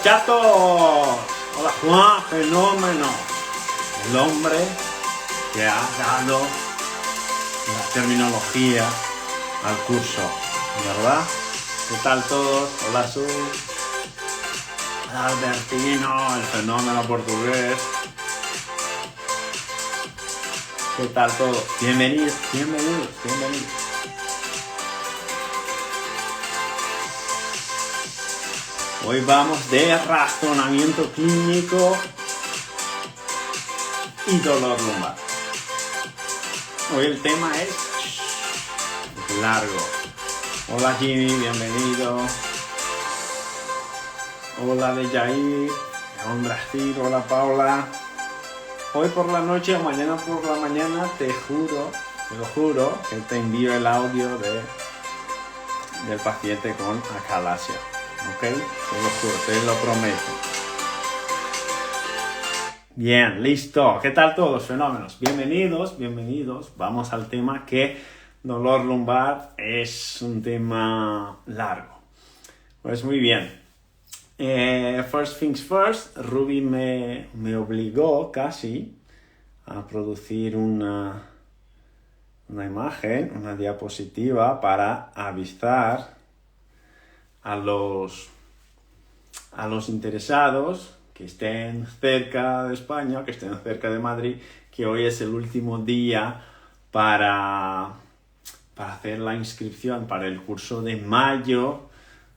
chatos! Hola Juan, fenómeno. El hombre que ha dado la terminología al curso, ¿verdad? ¿Qué tal todos? Hola Sus, Albertino, el fenómeno portugués. ¿Qué tal todos? Bienvenidos. Hoy vamos de razonamiento clínico y dolor lumbar. Hoy el tema es largo. Hola Jimmy, bienvenido. Hola de Jair, en Brasil, hola Paula. Hoy por la noche o mañana por la mañana te lo juro, que te envío el audio del paciente con acalasia. ¿Ok? Te lo juro, te lo prometo. Bien, listo. ¿Qué tal todos? Fenómenos. Bienvenidos. Vamos al tema que dolor lumbar es un tema largo. Pues muy bien. First things first, Ruby me obligó casi a producir una imagen, una diapositiva para avisar a los interesados que estén cerca de España, que estén cerca de Madrid, que hoy es el último día para hacer la inscripción para el curso de mayo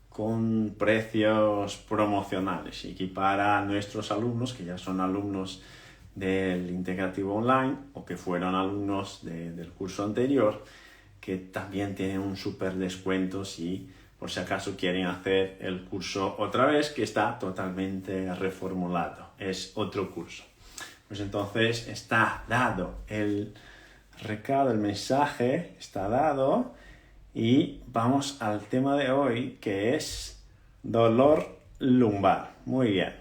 con precios promocionales y que para nuestros alumnos, que ya son alumnos del integrativo online o que fueron alumnos del curso anterior, que también tienen un súper descuento si por si acaso quieren hacer el curso otra vez, que está totalmente reformulado. Es otro curso. Pues entonces está dado el recado, el mensaje está dado y vamos al tema de hoy, que es dolor lumbar. Muy bien.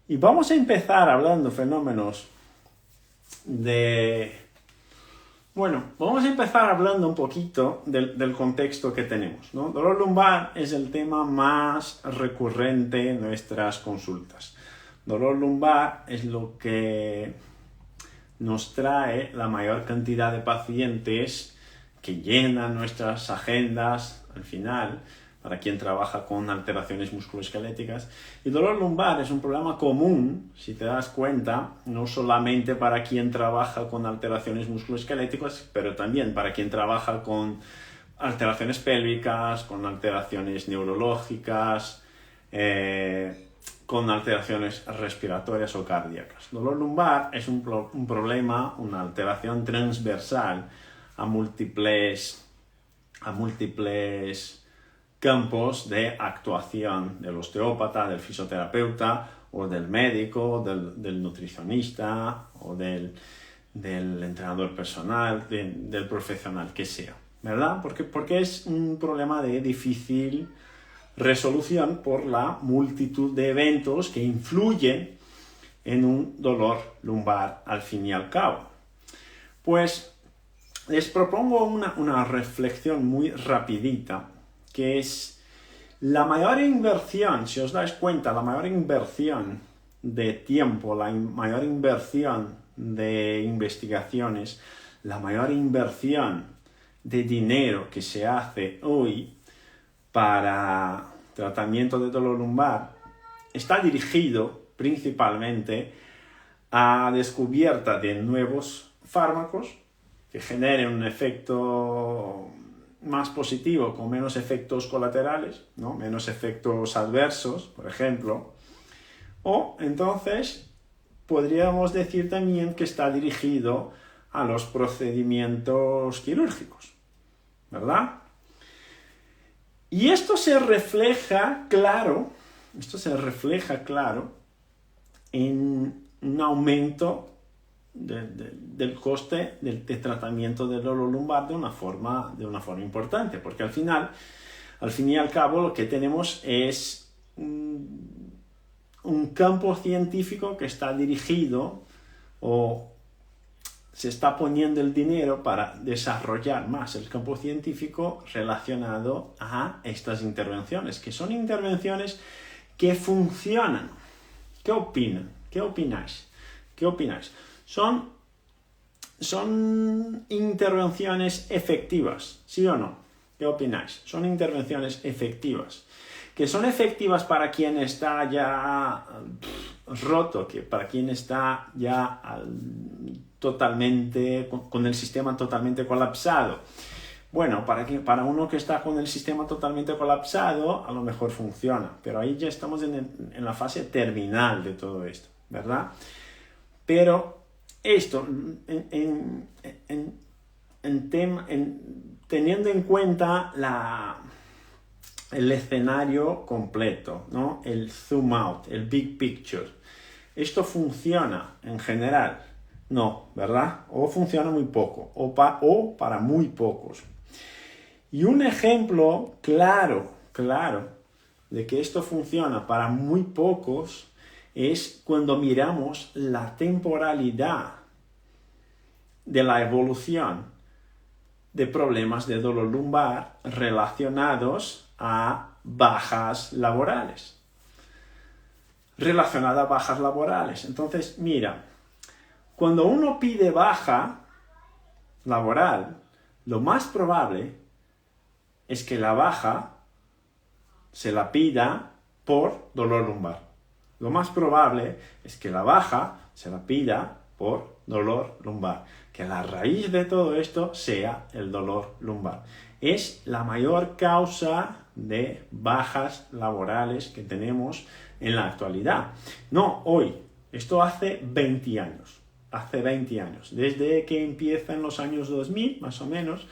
Y vamos a empezar hablando fenómenos vamos a empezar hablando un poquito del contexto que tenemos, ¿no? Dolor lumbar es el tema más recurrente en nuestras consultas. Dolor lumbar es lo que nos trae la mayor cantidad de pacientes que llenan nuestras agendas al final, para quien trabaja con alteraciones musculoesqueléticas. Y dolor lumbar es un problema común, si te das cuenta, no solamente para quien trabaja con alteraciones musculoesqueléticas, pero también para quien trabaja con alteraciones pélvicas, con alteraciones neurológicas, con alteraciones respiratorias o cardíacas. Dolor lumbar es un problema, una alteración transversal a múltiples campos de actuación del osteópata, del fisioterapeuta o del médico, del nutricionista o del entrenador personal, del profesional que sea, ¿verdad? Porque es un problema de difícil resolución por la multitud de eventos que influyen en un dolor lumbar al fin y al cabo. Pues les propongo una reflexión muy rapidita, que es la mayor inversión, si os dais cuenta, la mayor inversión de tiempo, la mayor inversión de investigaciones, la mayor inversión de dinero que se hace hoy para tratamiento de dolor lumbar está dirigido principalmente a descubierta de nuevos fármacos que generen un efecto más positivo, con menos efectos colaterales, ¿no? Menos efectos adversos, por ejemplo. O entonces podríamos decir también que está dirigido a los procedimientos quirúrgicos, ¿verdad? Y esto se refleja claro en un aumento del coste de tratamiento del dolor lumbar de una forma importante, porque al fin y al cabo lo que tenemos es un campo científico que está dirigido o se está poniendo el dinero para desarrollar más el campo científico relacionado a estas intervenciones, que son intervenciones que funcionan. ¿Qué opinan? ¿Qué opináis? ¿Qué opináis? Son intervenciones efectivas, ¿sí o no? ¿Qué opináis? Son intervenciones efectivas. Que son efectivas para quien está ya roto, que para quien está ya totalmente, con el sistema totalmente colapsado. Bueno, para uno que está con el sistema totalmente colapsado, a lo mejor funciona, pero ahí ya estamos en la fase terminal de todo esto, ¿verdad? Pero esto, teniendo en cuenta el escenario completo, ¿no? El zoom out, el big picture. ¿Esto funciona en general? No, ¿verdad? O funciona muy poco, o para muy pocos. Y un ejemplo claro de que esto funciona para muy pocos es cuando miramos la temporalidad de la evolución de problemas de dolor lumbar relacionados a bajas laborales. Entonces, mira, cuando uno pide baja laboral, lo más probable es que la baja se la pida por dolor lumbar. Lo más probable es que la baja se la pida por dolor lumbar. Que la raíz de todo esto sea el dolor lumbar. Es la mayor causa de bajas laborales que tenemos en la actualidad. No hoy, esto hace 20 años. Hace 20 años. Desde que empiezan los años 2000, más o menos,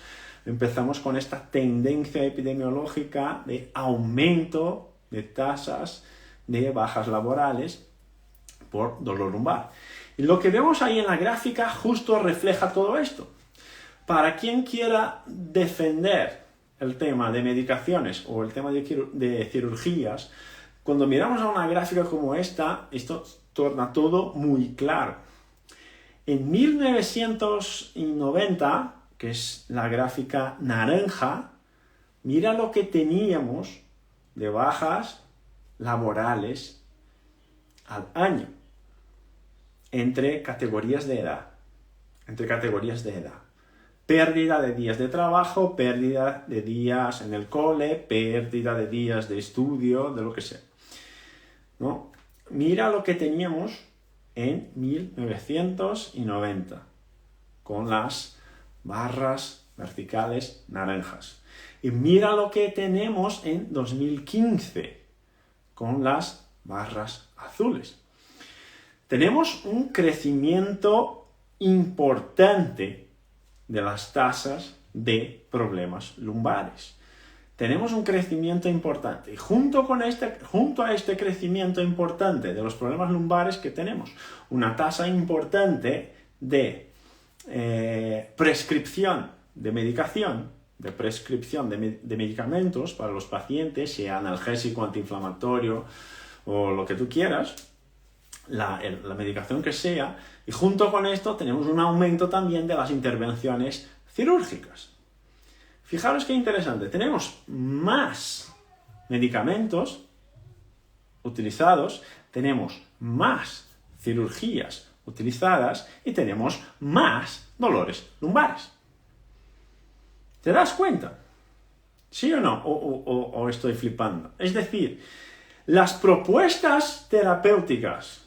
empezamos con esta tendencia epidemiológica de aumento de tasas de bajas laborales por dolor lumbar. Y lo que vemos ahí en la gráfica justo refleja todo esto. Para quien quiera defender el tema de medicaciones o el tema de cirugías, cuando miramos a una gráfica como esta, esto torna todo muy claro. En 1990, que es la gráfica naranja, mira lo que teníamos de bajas laborales al año entre categorías de edad. Pérdida de días de trabajo, pérdida de días en el cole, pérdida de días de estudio, de lo que sea, ¿no? Mira lo que teníamos en 1990 con las barras verticales naranjas. Y mira lo que tenemos en 2015 con las barras azules. Tenemos un crecimiento importante de las tasas de problemas lumbares. Tenemos un crecimiento importante. Y junto a este crecimiento importante de los problemas lumbares que tenemos, una tasa importante de prescripción de medicación, de prescripción de medicamentos para los pacientes, sea analgésico, antiinflamatorio o lo que tú quieras, la medicación que sea, y junto con esto tenemos un aumento también de las intervenciones cirúrgicas. Fijaros qué interesante, tenemos más medicamentos utilizados, tenemos más cirugías utilizadas y tenemos más dolores lumbares. ¿Te das cuenta? ¿Sí o no? ¿O estoy flipando? Es decir, las propuestas terapéuticas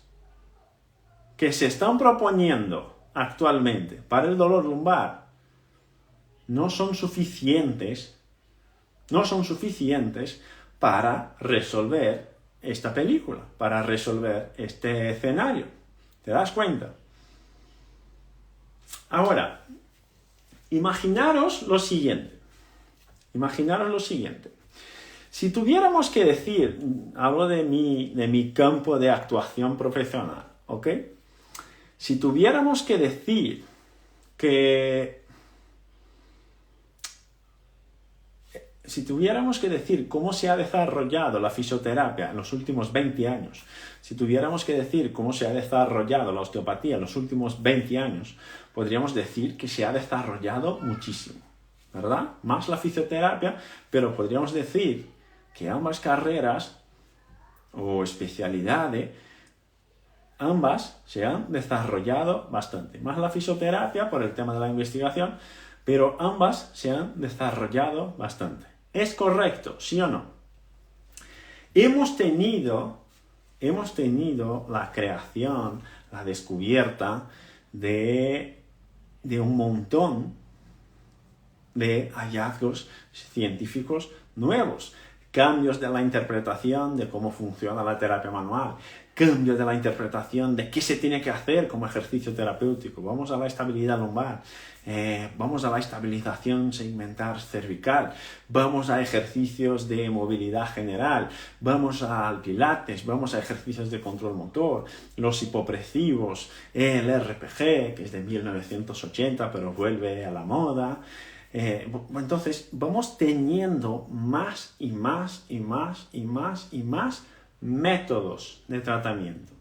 que se están proponiendo actualmente para el dolor lumbar no son suficientes para resolver esta película, para resolver este escenario. ¿Te das cuenta? Ahora, imaginaros lo siguiente. Si tuviéramos que decir, hablo de mi campo de actuación profesional, ¿ok? Si tuviéramos que decir cómo se ha desarrollado la fisioterapia en los últimos 20 años, si tuviéramos que decir cómo se ha desarrollado la osteopatía en los últimos 20 años, podríamos decir que se ha desarrollado muchísimo, ¿verdad? Más la fisioterapia, pero podríamos decir que ambas carreras o especialidades, ambas se han desarrollado bastante. Más la fisioterapia por el tema de la investigación, pero ambas se han desarrollado bastante. ¿Es correcto? ¿Sí o no? Hemos tenido la creación, la descubierta de un montón de hallazgos científicos nuevos, cambios de la interpretación de cómo funciona la terapia manual, cambios de la interpretación de qué se tiene que hacer como ejercicio terapéutico. Vamos a la estabilidad lumbar, vamos a la estabilización segmental cervical, vamos a ejercicios de movilidad general, vamos al pilates, vamos a ejercicios de control motor, los hipopresivos, el RPG, que es de 1980 pero vuelve a la moda. Entonces vamos teniendo más y más métodos de tratamiento.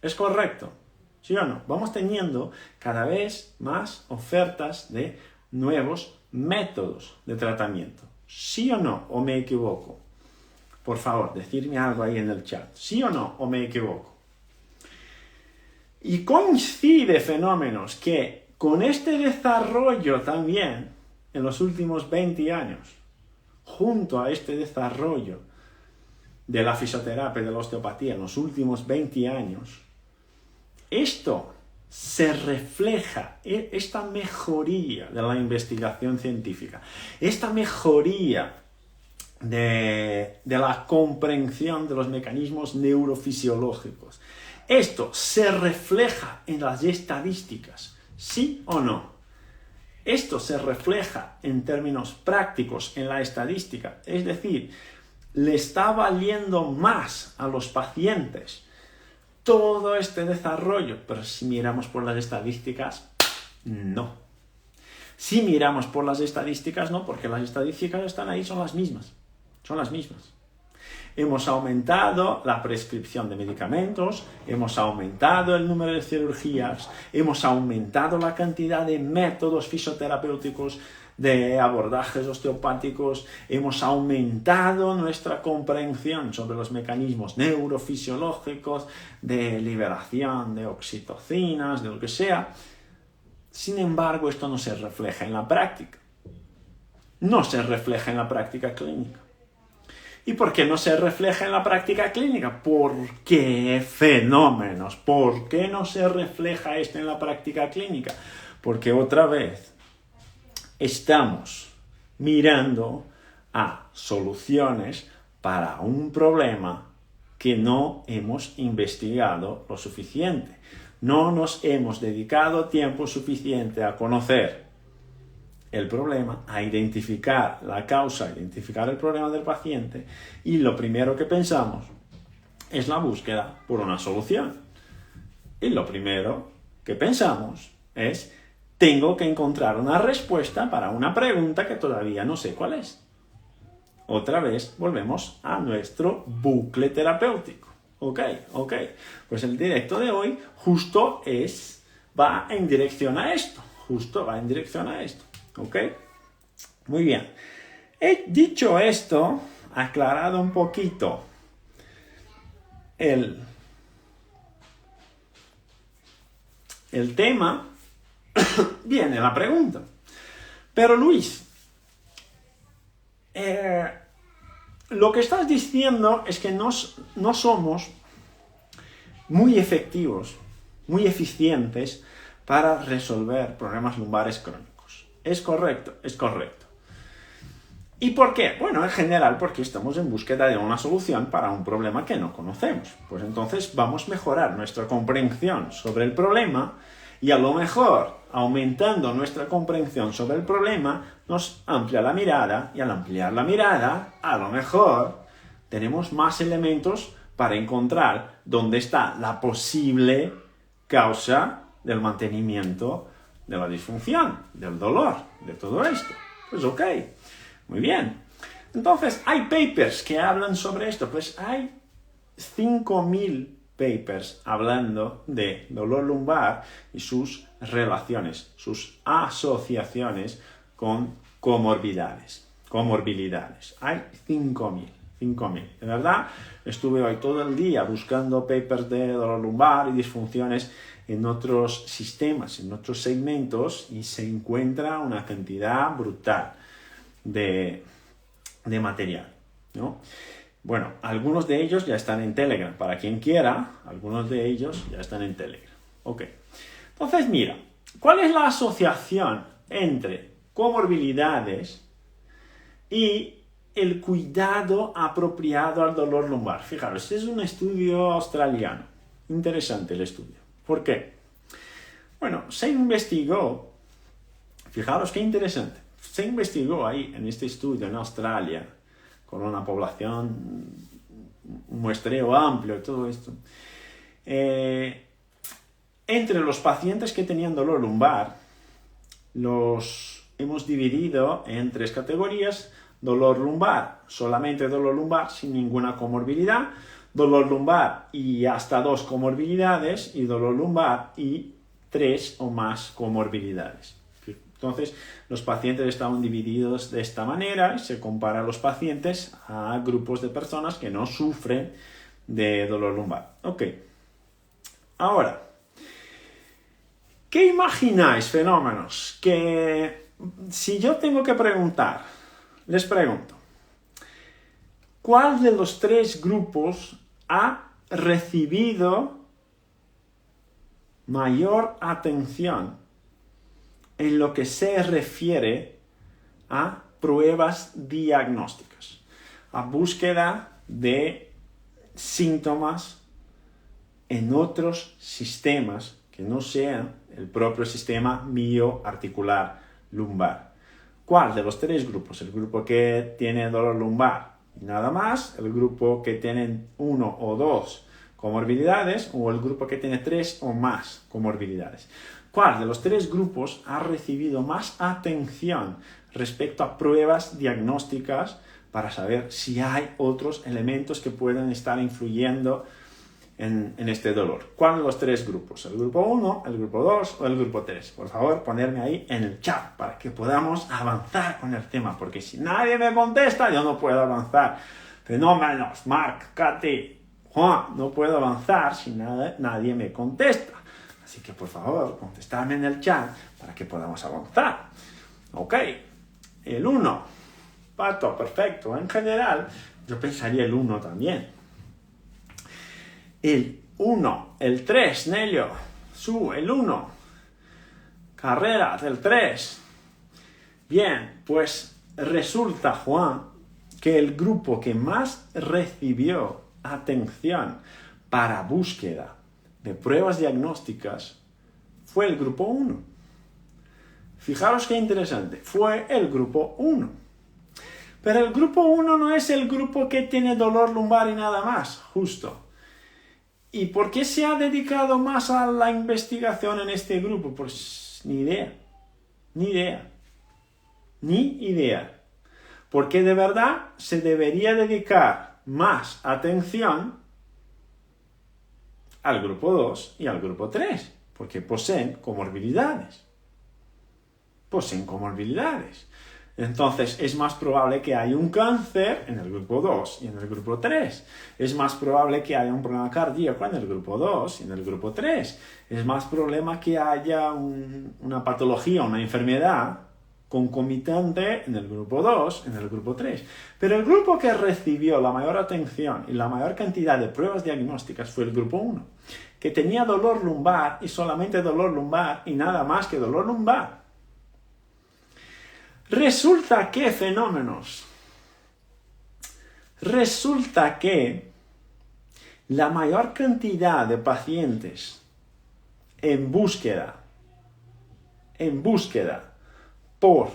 ¿Es correcto? ¿Sí o no? Vamos teniendo cada vez más ofertas de nuevos métodos de tratamiento. ¿Sí o no? ¿O me equivoco? Por favor, decidme algo ahí en el chat. ¿Sí o no? ¿O me equivoco? Y coincide fenómenos que con este desarrollo también en los últimos 20 años, junto a este desarrollo de la fisioterapia y de la osteopatía en los últimos 20 años, esto se refleja, esta mejoría de la investigación científica, esta mejoría de la comprensión de los mecanismos neurofisiológicos, esto se refleja en las estadísticas, ¿sí o no? Esto se refleja en términos prácticos en la estadística, es decir, le está valiendo más a los pacientes todo este desarrollo, pero si miramos por las estadísticas, no. Si miramos por las estadísticas, no, porque las estadísticas están ahí, son las mismas. Hemos aumentado la prescripción de medicamentos, hemos aumentado el número de cirugías, hemos aumentado la cantidad de métodos fisioterapéuticos, de abordajes osteopáticos, hemos aumentado nuestra comprensión sobre los mecanismos neurofisiológicos, de liberación de oxitocinas, de lo que sea. Sin embargo, esto no se refleja en la práctica. No se refleja en la práctica clínica. ¿Y por qué no se refleja en la práctica clínica? ¿Por qué fenómenos? ¿Por qué no se refleja esto en la práctica clínica? Porque otra vez estamos mirando a soluciones para un problema que no hemos investigado lo suficiente. No nos hemos dedicado tiempo suficiente a conocer el problema, a identificar la causa, a identificar el problema del paciente, y lo primero que pensamos es la búsqueda por una solución. Y lo primero que pensamos es: tengo que encontrar una respuesta para una pregunta que todavía no sé cuál es. Otra vez volvemos a nuestro bucle terapéutico. Ok. Pues el directo de hoy justo va en dirección a esto. ¿Ok? Muy bien. He dicho esto, aclarado un poquito el tema, viene la pregunta. Pero Luis, lo que estás diciendo es que no somos muy efectivos, muy eficientes para resolver problemas lumbares crónicos. ¿Es correcto? Es correcto. ¿Y por qué? Bueno, en general porque estamos en búsqueda de una solución para un problema que no conocemos. Pues entonces vamos a mejorar nuestra comprensión sobre el problema, y a lo mejor, aumentando nuestra comprensión sobre el problema, nos amplia la mirada, y al ampliar la mirada, a lo mejor tenemos más elementos para encontrar dónde está la posible causa del mantenimiento de la disfunción, del dolor, de todo esto. Pues ok, muy bien. Entonces, ¿hay papers que hablan sobre esto? Pues hay 5.000 papers hablando de dolor lumbar y sus relaciones, sus asociaciones con comorbilidades. Hay 5.000. 5.000. De verdad, estuve hoy todo el día buscando papers de dolor lumbar y disfunciones en otros sistemas, en otros segmentos, y se encuentra una cantidad brutal de material, ¿no? Bueno, algunos de ellos ya están en Telegram. Para quien quiera, algunos de ellos ya están en Telegram. Ok. Entonces, mira, ¿cuál es la asociación entre comorbilidades y el cuidado apropiado al dolor lumbar? Fijaros, este es un estudio australiano. Interesante el estudio. ¿Por qué? Bueno, se investigó, fijaros qué interesante, se investigó ahí en este estudio en Australia, con una población, un muestreo amplio y todo esto, entre los pacientes que tenían dolor lumbar, los hemos dividido en 3 categorías: dolor lumbar, solamente dolor lumbar sin ninguna comorbilidad, dolor lumbar y hasta 2 comorbilidades, y dolor lumbar y 3 o más comorbilidades. Entonces, los pacientes estaban divididos de esta manera y se compara a los pacientes a grupos de personas que no sufren de dolor lumbar. Ok. Ahora, ¿qué imagináis, fenómenos? Que si yo tengo que preguntar, les pregunto, ¿cuál de los 3 grupos ha recibido mayor atención en lo que se refiere a pruebas diagnósticas, a búsqueda de síntomas en otros sistemas que no sean el propio sistema mioarticular lumbar? ¿Cuál de los 3 grupos? ¿El grupo que tiene dolor lumbar y nada más? ¿El grupo que tiene 1 o 2 comorbilidades? ¿O el grupo que tiene 3 o más comorbilidades? ¿Cuál de los 3 grupos ha recibido más atención respecto a pruebas diagnósticas para saber si hay otros elementos que pueden estar influyendo en este dolor? ¿Cuál de los 3 grupos? ¿El grupo 1, el grupo 2 o el grupo 3? Por favor, ponerme ahí en el chat para que podamos avanzar con el tema, porque si nadie me contesta, yo no puedo avanzar. Fenómenos, Marc, Katy, Juan, no puedo avanzar si nadie me contesta. Así que, por favor, contestadme en el chat para que podamos avanzar. Ok, el 1. Pato, perfecto. En general, yo pensaría el 1 también. El 1, el 3, Nelio. El 1. Carreras, el 3. Bien, pues resulta, Juan, que el grupo que más recibió atención para búsqueda de pruebas diagnósticas fue el grupo 1. Fijaros qué interesante, fue el grupo 1. Pero el grupo 1 no es el grupo que tiene dolor lumbar y nada más, justo. ¿Y por qué se ha dedicado más a la investigación en este grupo? Pues ni idea. Porque de verdad se debería dedicar más atención al grupo 2 y al grupo 3, porque poseen comorbilidades. Entonces, es más probable que haya un cáncer en el grupo 2 y en el grupo 3. Es más probable que haya un problema cardíaco en el grupo 2 y en el grupo 3. Es más probable que haya una patología, una enfermedad concomitante en el grupo 2, en el grupo 3. Pero el grupo que recibió la mayor atención y la mayor cantidad de pruebas diagnósticas fue el grupo 1, que tenía dolor lumbar y solamente dolor lumbar y nada más que dolor lumbar. Resulta que, fenómenos, resulta que la mayor cantidad de pacientes en búsqueda por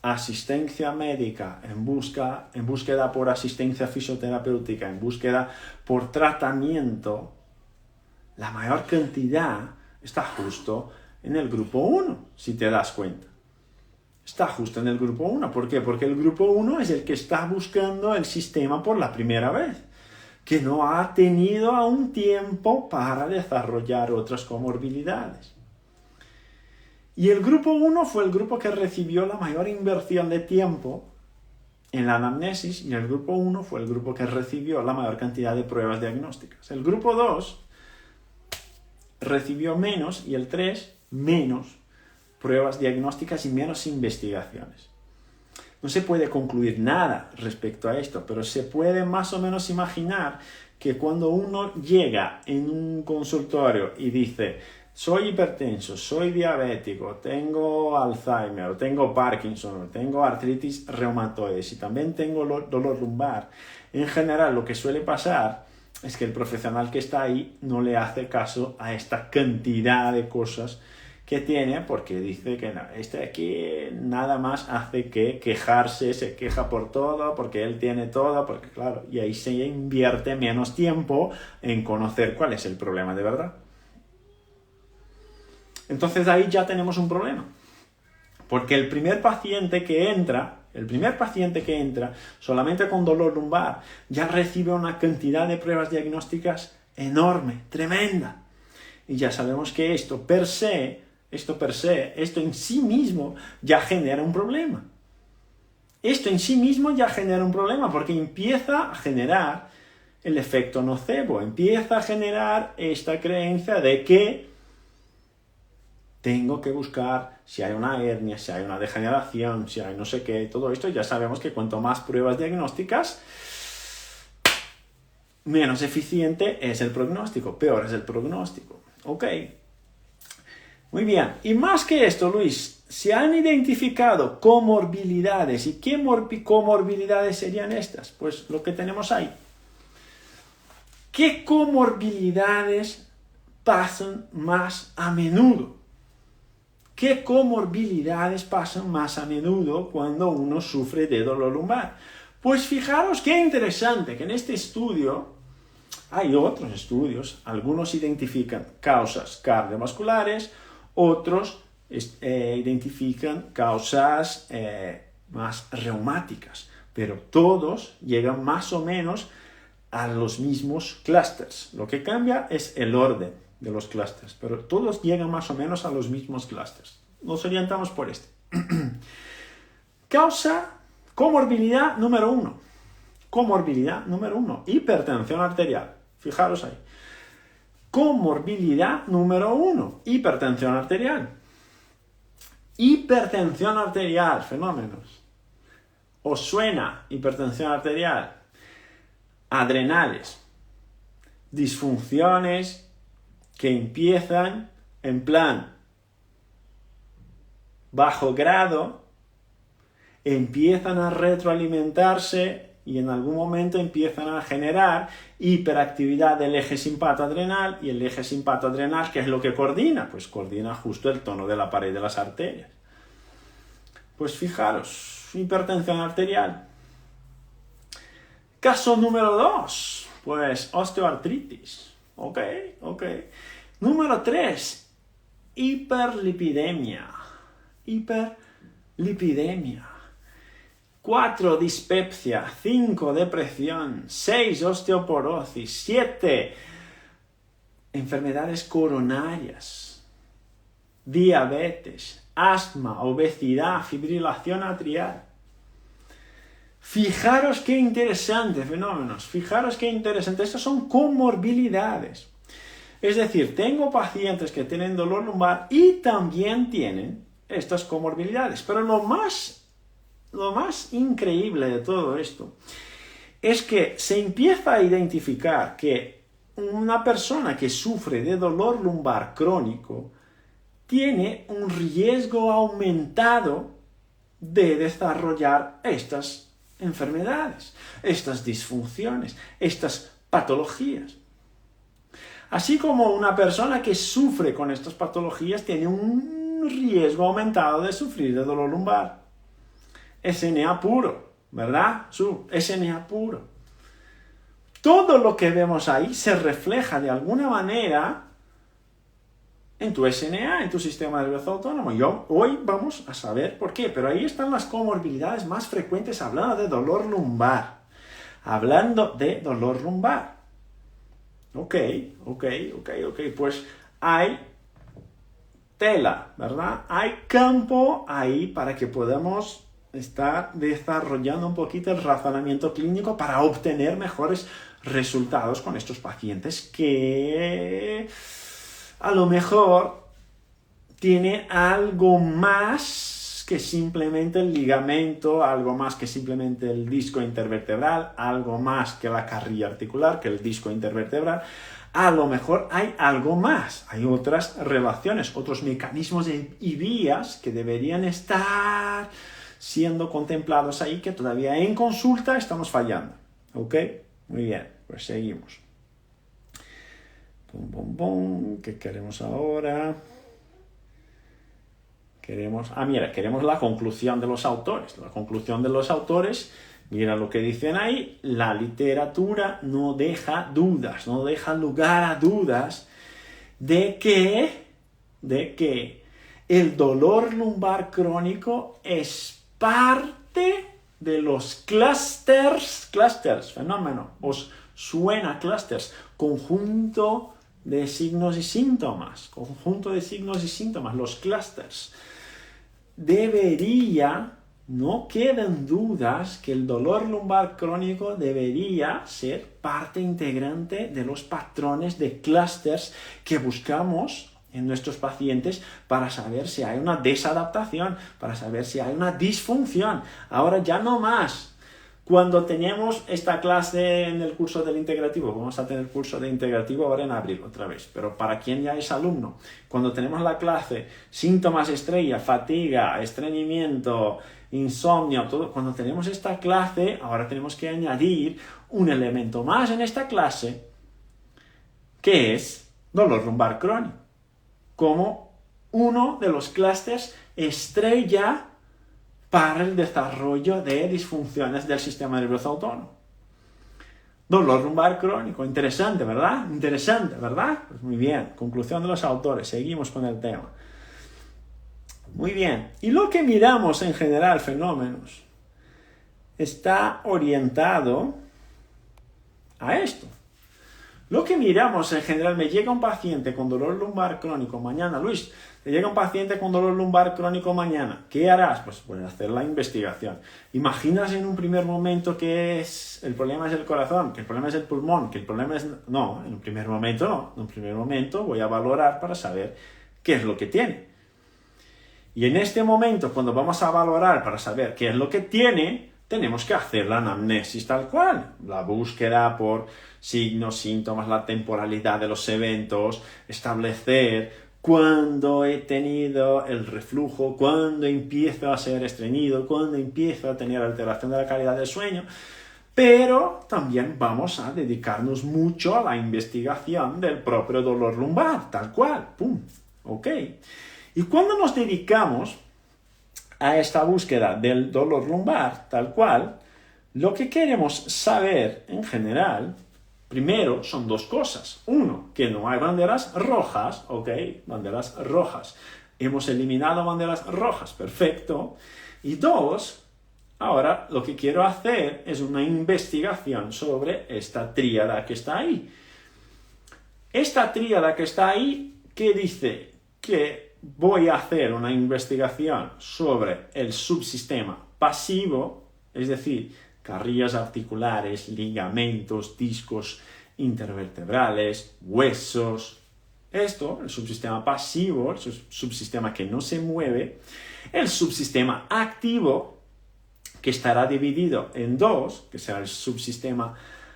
asistencia médica, en búsqueda por asistencia fisioterapéutica, en búsqueda por tratamiento, la mayor cantidad está justo en el grupo 1, si te das cuenta. Está justo en el grupo 1. ¿Por qué? Porque el grupo 1 es el que está buscando el sistema por la primera vez, que no ha tenido aún tiempo para desarrollar otras comorbilidades. Y el grupo 1 fue el grupo que recibió la mayor inversión de tiempo en la anamnesis y el grupo 1 fue el grupo que recibió la mayor cantidad de pruebas diagnósticas. El grupo 2 recibió menos y el 3 menos pruebas diagnósticas y menos investigaciones. No se puede concluir nada respecto a esto, pero se puede más o menos imaginar que cuando uno llega en un consultorio y dice: soy hipertenso, soy diabético, tengo Alzheimer, tengo Parkinson, tengo artritis reumatoide y también tengo dolor lumbar, en general lo que suele pasar es que el profesional que está ahí no le hace caso a esta cantidad de cosas que tiene, porque dice que no, este aquí nada más hace que quejarse, se queja por todo, porque él tiene todo, porque claro, y ahí se invierte menos tiempo en conocer cuál es el problema de verdad. Entonces ahí ya tenemos un problema, porque el primer paciente que entra solamente con dolor lumbar ya recibe una cantidad de pruebas diagnósticas enorme, tremenda, y ya sabemos que esto en sí mismo ya genera un problema. Esto en sí mismo ya genera un problema porque empieza a generar el efecto nocebo, empieza a generar esta creencia de que tengo que buscar si hay una hernia, si hay una degeneración, si hay no sé qué, todo esto. Ya sabemos que cuanto más pruebas diagnósticas, menos eficiente es el pronóstico, peor es el pronóstico. ¿Ok? Muy bien. Y más que esto, Luis, se han identificado comorbilidades. ¿Y qué comorbilidades serían estas? Pues lo que tenemos ahí. ¿Qué comorbilidades pasan más a menudo? ¿Qué comorbilidades pasan más a menudo cuando uno sufre de dolor lumbar? Pues fijaros qué interesante que en este estudio, hay otros estudios, algunos identifican causas cardiovasculares, otros identifican causas más reumáticas, pero todos llegan más o menos a los mismos clústeres. Lo que cambia es el orden de los clústeres, pero todos llegan más o menos a los mismos clústeres. Nos orientamos por este. Comorbilidad número 1. Comorbilidad número 1, hipertensión arterial. Fijaros ahí. Comorbilidad número 1, hipertensión arterial. Hipertensión arterial, fenómenos. ¿Os suena hipertensión arterial? Adrenales. Disfunciones que empiezan en plan bajo grado, empiezan a retroalimentarse y en algún momento empiezan a generar hiperactividad del eje simpatoadrenal, y el eje simpatoadrenal, ¿qué es lo que coordina? Pues coordina justo el tono de la pared de las arterias. Pues fijaros, hipertensión arterial. Caso número 2, pues osteoartritis. Ok. Número 3, hiperlipidemia. 4, dispepsia. 5, depresión. 6, osteoporosis. 7, enfermedades coronarias. Diabetes, asma, obesidad, fibrilación atrial. Fijaros qué interesantes fenómenos, fijaros qué interesante. Estas son comorbilidades. Es decir, tengo pacientes que tienen dolor lumbar y también tienen estas comorbilidades. Pero lo más increíble de todo esto es que se empieza a identificar que una persona que sufre de dolor lumbar crónico tiene un riesgo aumentado de desarrollar estas enfermedades, estas disfunciones, estas patologías. Así como una persona que sufre con estas patologías tiene un riesgo aumentado de sufrir de dolor lumbar. SNA puro, ¿verdad? SNA puro. Todo lo que vemos ahí se refleja de alguna manera en tu SNA, en tu sistema nervioso autónomo. Hoy vamos a saber por qué, pero ahí están las comorbilidades más frecuentes hablando de dolor lumbar. Ok, pues hay tela, ¿verdad? Hay campo ahí para que podamos está desarrollando un poquito el razonamiento clínico para obtener mejores resultados con estos pacientes que a lo mejor tiene algo más que simplemente el ligamento, algo más que simplemente el disco intervertebral, algo más que la carrilla articular, que el disco intervertebral. A lo mejor hay algo más, hay otras relaciones, otros mecanismos y vías que deberían estar siendo contemplados ahí, que todavía en consulta estamos fallando. ¿Ok? Muy bien, pues seguimos. ¿Qué queremos ahora? Queremos la conclusión de los autores. La conclusión de los autores, mira lo que dicen ahí, la literatura no deja dudas, no deja lugar a dudas de que el dolor lumbar crónico es parte de los clústeres, fenómeno, os suena clústeres, conjunto de signos y síntomas, los clústeres. No quedan dudas que el dolor lumbar crónico debería ser parte integrante de los patrones de clústeres que buscamos en nuestros pacientes para saber si hay una desadaptación, para saber si hay una disfunción. Ahora ya no más. Cuando teníamos esta clase en el curso del integrativo, vamos a tener curso de integrativo ahora en abril otra vez, pero para quien ya es alumno, cuando tenemos la clase síntomas estrella, fatiga, estreñimiento, insomnio, todo, cuando tenemos esta clase, ahora tenemos que añadir un elemento más en esta clase, que es dolor lumbar crónico, como uno de los clústeres estrella para el desarrollo de disfunciones del sistema nervioso autónomo. Dolor lumbar crónico, interesante, ¿verdad? Pues muy bien, conclusión de los autores, seguimos con el tema. Muy bien, y lo que miramos en general, fenómenos, está orientado a esto. Lo que miramos en general, me llega un paciente con dolor lumbar crónico mañana, Luis, te llega un paciente con dolor lumbar crónico mañana, ¿qué harás? Pues hacer la investigación. ¿Imaginas en un primer momento que el problema es el corazón, que el problema es el pulmón, que el problema es... No, en un primer momento no. En un primer momento voy a valorar para saber qué es lo que tiene. Y en este momento, cuando vamos a valorar para saber qué es lo que tiene, tenemos que hacer la anamnesis tal cual. La búsqueda por signos, síntomas, la temporalidad de los eventos, establecer cuándo he tenido el reflujo, cuándo empiezo a ser estreñido, cuándo empiezo a tener alteración de la calidad del sueño. Pero también vamos a dedicarnos mucho a la investigación del propio dolor lumbar, tal cual. ¡Pum! ¿Ok? Y cuando nos dedicamos a esta búsqueda del dolor lumbar, tal cual, lo que queremos saber en general, primero son dos cosas. Uno, que no hay banderas rojas, ¿ok? Banderas rojas. Hemos eliminado banderas rojas, perfecto. Y dos, ahora lo que quiero hacer es una investigación sobre esta tríada que está ahí. Esta tríada que está ahí, ¿qué dice? Que voy a hacer una investigación sobre el subsistema pasivo, es decir, carrillas articulares, ligamentos, discos intervertebrales, huesos. Esto, el subsistema pasivo, el subsistema que no se mueve. El subsistema activo, que estará dividido en dos, que será el subsistema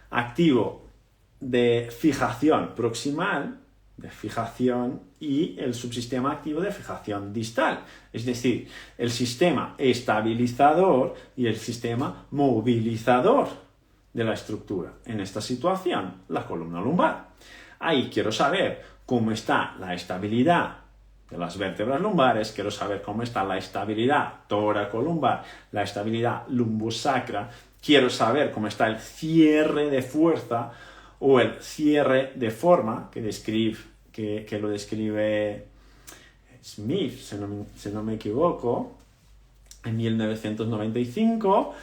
activo de fijación proximal, de fijación, y el subsistema activo de fijación distal, es decir, el sistema estabilizador y el sistema movilizador de la estructura. En esta situación, la columna lumbar. Ahí quiero saber cómo está la estabilidad de las vértebras lumbares, quiero saber cómo está la estabilidad tóraco-lumbar, la estabilidad lumbosacra, quiero saber cómo está el cierre de fuerza o el cierre de forma que lo describe Smith, si no me equivoco, en 1995.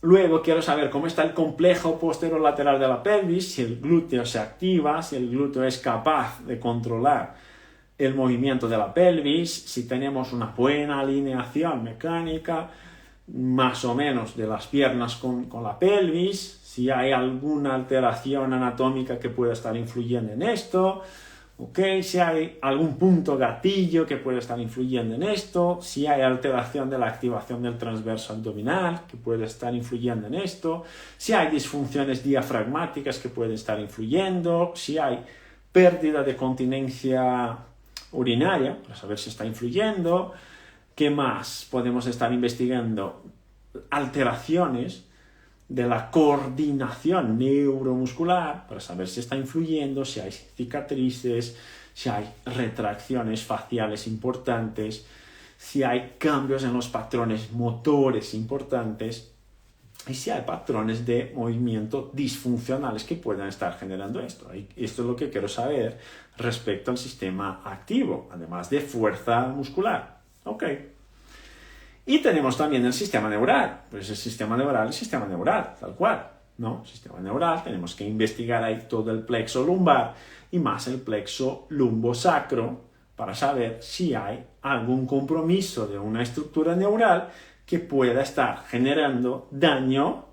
Luego quiero saber cómo está el complejo posterolateral de la pelvis, si el glúteo se activa, si el glúteo es capaz de controlar el movimiento de la pelvis, si tenemos una buena alineación mecánica, más o menos de las piernas con la pelvis, si hay alguna alteración anatómica que pueda estar influyendo en esto, ¿okay? Si hay algún punto gatillo que puede estar influyendo en esto, si hay alteración de la activación del transverso abdominal que puede estar influyendo en esto, si hay disfunciones diafragmáticas que pueden estar influyendo, si hay pérdida de continencia urinaria, para saber si está influyendo. ¿Qué más? Podemos estar investigando alteraciones de la coordinación neuromuscular para saber si está influyendo, si hay cicatrices, si hay retracciones faciales importantes, si hay cambios en los patrones motores importantes y si hay patrones de movimiento disfuncionales que puedan estar generando esto. Esto es lo que quiero saber respecto al sistema activo, además de fuerza muscular. ¿Ok? Y tenemos también el sistema neural. Pues el sistema neural, tal cual, ¿no? Sistema neural, tenemos que investigar ahí todo el plexo lumbar y más el plexo lumbosacro para saber si hay algún compromiso de una estructura neural que pueda estar generando daño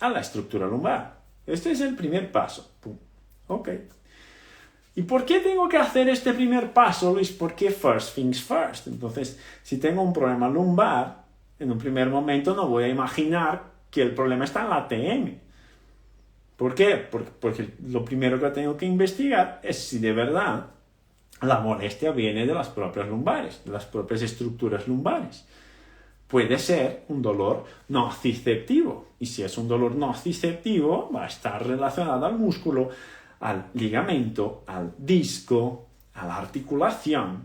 a la estructura lumbar. Este es el primer paso. Pum. Ok. ¿Y por qué tengo que hacer este primer paso, Luis? Porque first things first. Entonces, si tengo un problema lumbar, en un primer momento no voy a imaginar que el problema está en la ATM. ¿Por qué? Porque lo primero que tengo que investigar es si de verdad la molestia viene de las propias lumbares, de las propias estructuras lumbares. Puede ser un dolor nociceptivo. Y si es un dolor nociceptivo, va a estar relacionado al músculo, al ligamento, al disco, a la articulación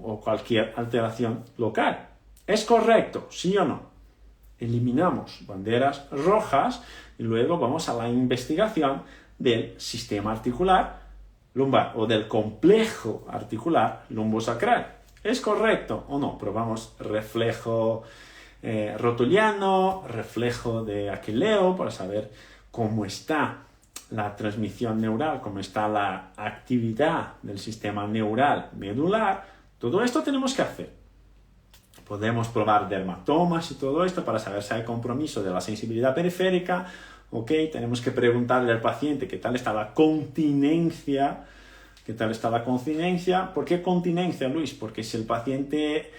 o cualquier alteración local. ¿Es correcto? ¿Sí o no? Eliminamos banderas rojas y luego vamos a la investigación del sistema articular lumbar o del complejo articular lumbosacral. ¿Es correcto o no? Probamos reflejo rotuliano, reflejo de Aquileo para saber cómo está la transmisión neural, cómo está la actividad del sistema neural medular. Todo esto tenemos que hacer. Podemos probar dermatomas y todo esto para saber si hay compromiso de la sensibilidad periférica. ¿Ok? Tenemos que preguntarle al paciente qué tal está la continencia. ¿Qué tal está la continencia? ¿Por qué continencia, Luis? Porque si el paciente,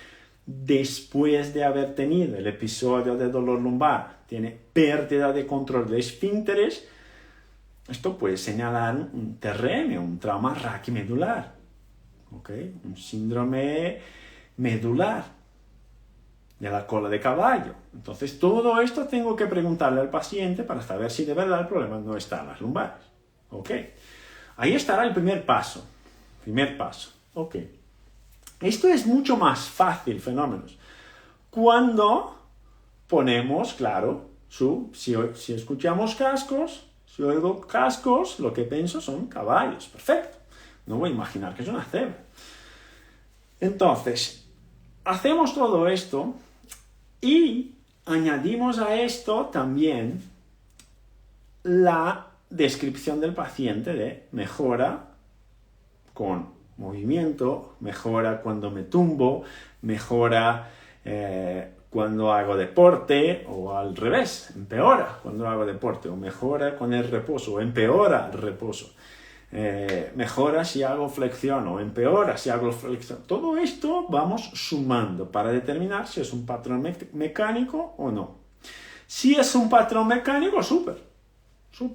después de haber tenido el episodio de dolor lumbar, tiene pérdida de control de esfínteres, esto puede señalar un TRM, un trauma raquimedular, ¿ok? Un síndrome medular de la cola de caballo. Entonces, todo esto tengo que preguntarle al paciente para saber si de verdad el problema no está en las lumbares, ¿ok? Ahí estará el primer paso. ¿Ok? Esto es mucho más fácil, fenómenos, cuando ponemos, claro, si escuchamos cascos, si oigo cascos, lo que pienso son caballos. Perfecto. No voy a imaginar que es una cebra. Entonces, hacemos todo esto y añadimos a esto también la descripción del paciente de mejora con movimiento, mejora cuando me tumbo, mejora cuando hago deporte, o al revés, empeora cuando hago deporte, o mejora con el reposo, o empeora el reposo. Mejora si hago flexión, o empeora si hago flexión. Todo esto vamos sumando para determinar si es un patrón mecánico o no. Si es un patrón mecánico, súper.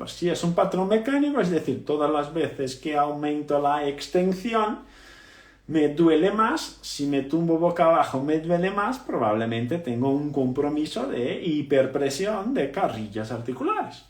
Si es un patrón mecánico, es decir, todas las veces que aumento la extensión, me duele más. Si me tumbo boca abajo, me duele más. Probablemente tengo un compromiso de hiperpresión de carrillas articulares.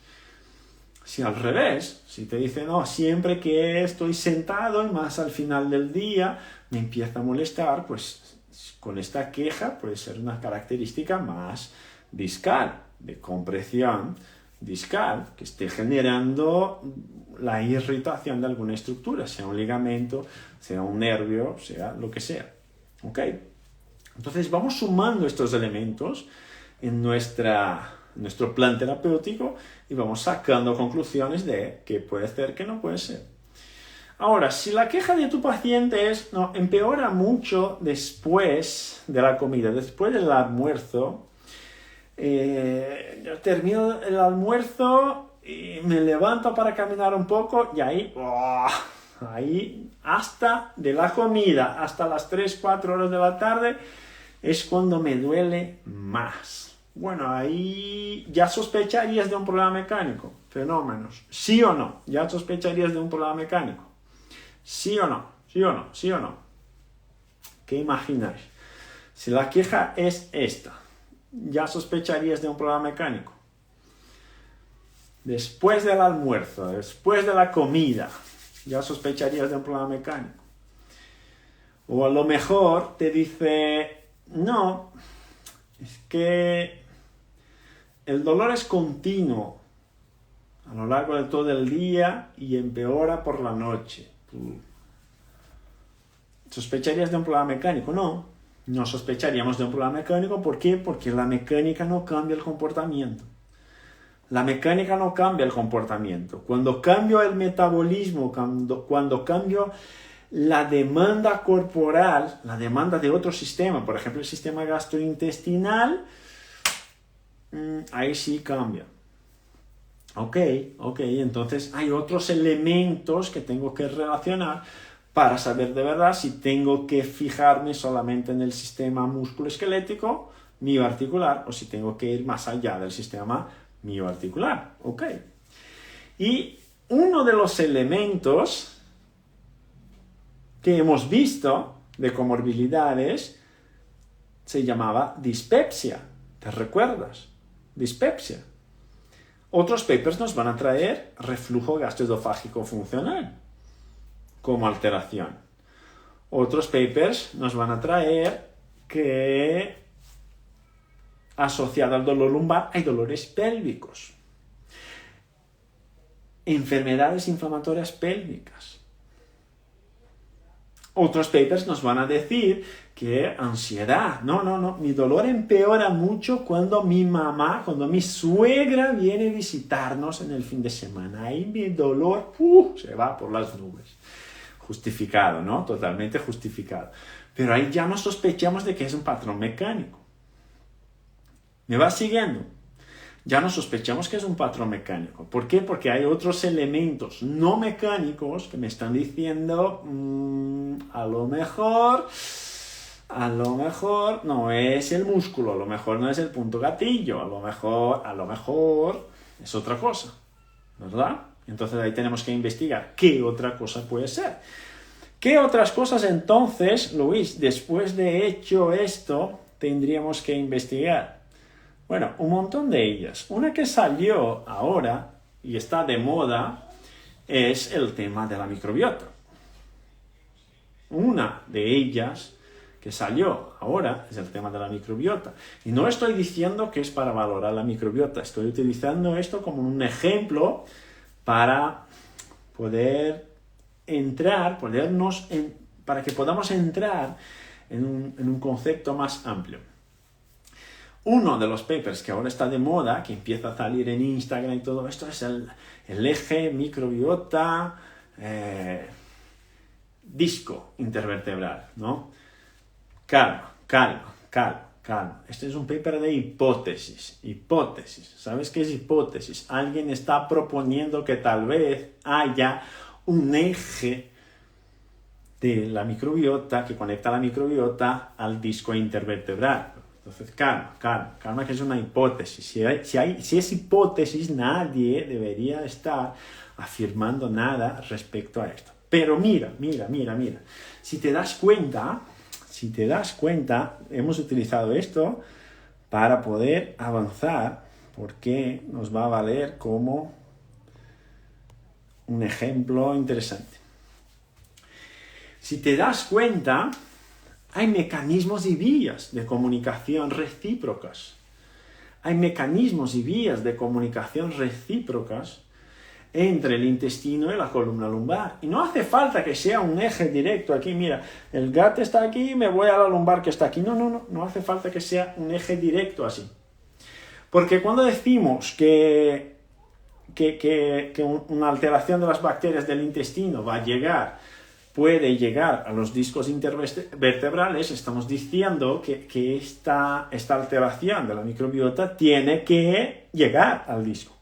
Si al revés, si te dicen, no, siempre que estoy sentado y más al final del día me empieza a molestar, pues con esta queja puede ser una característica más discal, de compresión discal, que esté generando la irritación de alguna estructura, sea un ligamento, sea un nervio, sea lo que sea. ¿Ok? Entonces vamos sumando estos elementos en nuestro plan terapéutico y vamos sacando conclusiones de qué puede ser, qué no puede ser. Ahora, si la queja de tu paciente es, no, empeora mucho después de la comida, después del almuerzo, yo termino el almuerzo y me levanto para caminar un poco y ahí, ahí hasta de la comida, hasta las 3-4 horas de la tarde, es cuando me duele más. Bueno, ahí ya sospecharías de un problema mecánico. Fenómenos. ¿Sí o no? Ya sospecharías de un problema mecánico. ¿Sí o no? ¿Sí o no? ¿Sí o no? ¿Qué imagináis? Si la queja es esta, ya sospecharías de un problema mecánico. Después del almuerzo, después de la comida, ya sospecharías de un problema mecánico. O a lo mejor te dice, no, es que el dolor es continuo a lo largo de todo el día y empeora por la noche. ¿Sospecharías de un problema mecánico? No, no sospecharíamos de un problema mecánico. ¿Por qué? Porque la mecánica no cambia el comportamiento. La mecánica no cambia el comportamiento. Cuando cambio el metabolismo, cuando cambio la demanda corporal, la demanda de otro sistema, por ejemplo el sistema gastrointestinal, ahí sí cambia. Ok, entonces hay otros elementos que tengo que relacionar para saber de verdad si tengo que fijarme solamente en el sistema musculoesquelético, mioarticular, o si tengo que ir más allá del sistema mioarticular. Ok. Y uno de los elementos que hemos visto de comorbilidades se llamaba dispepsia. ¿Te recuerdas? Dispepsia. Otros papers nos van a traer reflujo gastroesofágico funcional como alteración. Otros papers nos van a traer que asociado al dolor lumbar hay dolores pélvicos. Enfermedades inflamatorias pélvicas. Otros papers nos van a decir que ansiedad. No, mi dolor empeora mucho cuando mi mamá, cuando mi suegra viene a visitarnos en el fin de semana. Ahí mi dolor se va por las nubes. Justificado, ¿no? Totalmente justificado. Pero ahí ya nos sospechamos de que es un patrón mecánico. ¿Me vas siguiendo? Ya nos sospechamos que es un patrón mecánico. ¿Por qué? Porque hay otros elementos no mecánicos que me están diciendo a lo mejor no es el músculo, a lo mejor no es el punto gatillo, a lo mejor es otra cosa, ¿verdad? Entonces ahí tenemos que investigar qué otra cosa puede ser. ¿Qué otras cosas entonces, Luis, después de hecho esto, tendríamos que investigar? Bueno, un montón de ellas. Una que salió ahora y está de moda es el tema de la microbiota. Una de ellas que salió ahora es el tema de la microbiota. Y no estoy diciendo que es para valorar la microbiota, estoy utilizando esto como un ejemplo para poder entrar, para que podamos entrar en un concepto más amplio. Uno de los papers que ahora está de moda, que empieza a salir en Instagram y todo esto, es el eje microbiota disco intervertebral, ¿no? Calma. Este es un paper de hipótesis. ¿Sabes qué es hipótesis? Alguien está proponiendo que tal vez haya un eje de la microbiota que conecta la microbiota al disco intervertebral. Entonces, calma, que es una hipótesis. Si es hipótesis, nadie debería estar afirmando nada respecto a esto. Pero mira. Si te das cuenta, hemos utilizado esto para poder avanzar, porque nos va a valer como un ejemplo interesante. Si te das cuenta, hay mecanismos y vías de comunicación recíprocas. Entre el intestino y la columna lumbar. Y no hace falta que sea un eje directo aquí. Mira, el gut está aquí, me voy a la lumbar que está aquí. No hace falta que sea un eje directo así. Porque cuando decimos que una alteración de las bacterias del intestino puede llegar a los discos intervertebrales, estamos diciendo que esta alteración de la microbiota tiene que llegar al disco.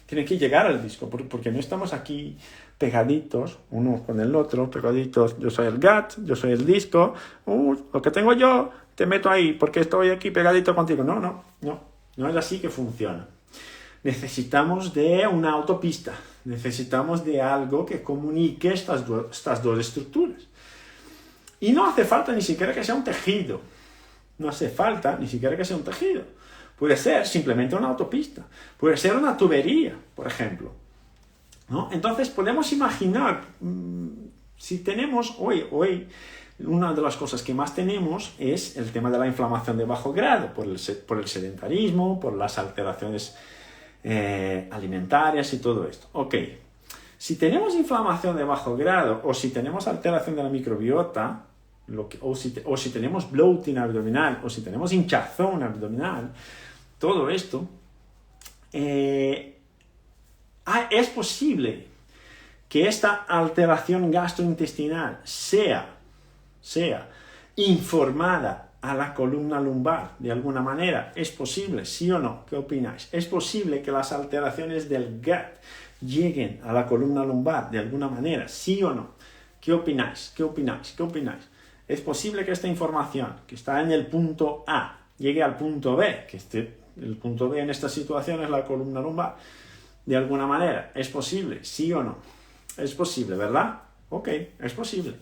Tiene que llegar al disco, porque no estamos aquí pegaditos, uno con el otro, pegaditos, yo soy el gut, yo soy el disco, lo que tengo yo, te meto ahí, porque estoy aquí pegadito contigo. No es así que funciona. Necesitamos de una autopista, necesitamos de algo que comunique estas dos estructuras. Y no hace falta ni siquiera que sea un tejido, Puede ser simplemente una autopista, puede ser una tubería, por ejemplo, ¿no? Entonces podemos imaginar, si tenemos hoy, una de las cosas que más tenemos es el tema de la inflamación de bajo grado, por el sedentarismo, por las alteraciones alimentarias y todo esto. Ok, si tenemos inflamación de bajo grado o si tenemos alteración de la microbiota, o si tenemos bloating abdominal o si tenemos hinchazón abdominal, todo esto, es posible que esta alteración gastrointestinal sea informada a la columna lumbar de alguna manera. ¿Es posible? ¿Sí o no? ¿Qué opináis? ¿Es posible que las alteraciones del gut lleguen a la columna lumbar de alguna manera? ¿Sí o no? ¿Qué opináis? ¿Es posible que esta información que está en el punto A llegue al punto B? El punto B en esta situación es la columna lumbar. De alguna manera, ¿es posible? ¿Sí o no? Es posible, ¿verdad? Ok, es posible.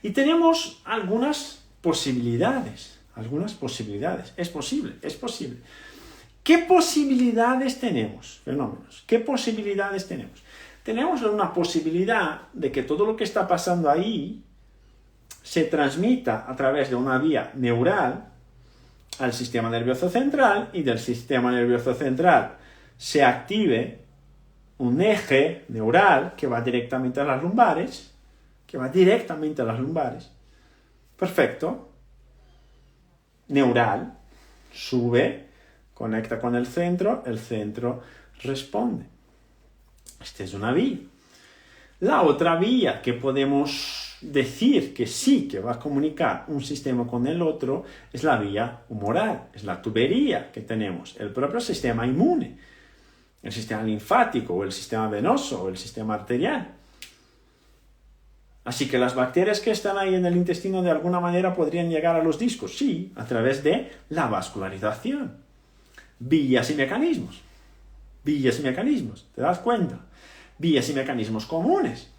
Y tenemos algunas posibilidades. Es posible. ¿Qué posibilidades tenemos? Fenómenos. ¿Qué posibilidades tenemos? Tenemos una posibilidad de que todo lo que está pasando ahí se transmita a través de una vía neural al sistema nervioso central y del sistema nervioso central se active un eje neural que va directamente a las lumbares, Perfecto. Neural, sube, conecta con el centro responde. Esta es una vía. La otra vía que podemos decir que sí, que va a comunicar un sistema con el otro, es la vía humoral, es la tubería que tenemos, el propio sistema inmune, el sistema linfático, o el sistema venoso, o el sistema arterial. Así que las bacterias que están ahí en el intestino de alguna manera podrían llegar a los discos, sí, a través de la vascularización. Vías y mecanismos, ¿te das cuenta? Vías y mecanismos comunes.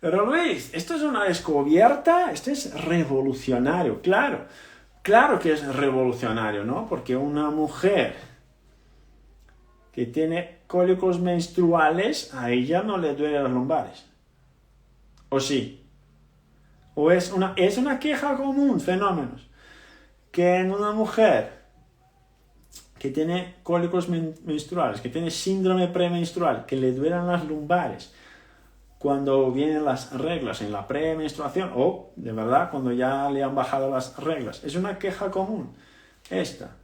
Pero Luis, esto es una descubierta, esto es revolucionario, claro que es revolucionario, ¿no? Porque una mujer que tiene cólicos menstruales, a ella no le duelen las lumbares. ¿O sí? ¿O es una queja común, fenómenos? Que en una mujer que tiene cólicos menstruales, que tiene síndrome premenstrual, que le duelen las lumbares cuando vienen las reglas en la premenstruación o, de verdad, cuando ya le han bajado las reglas. Es una queja común. Esta.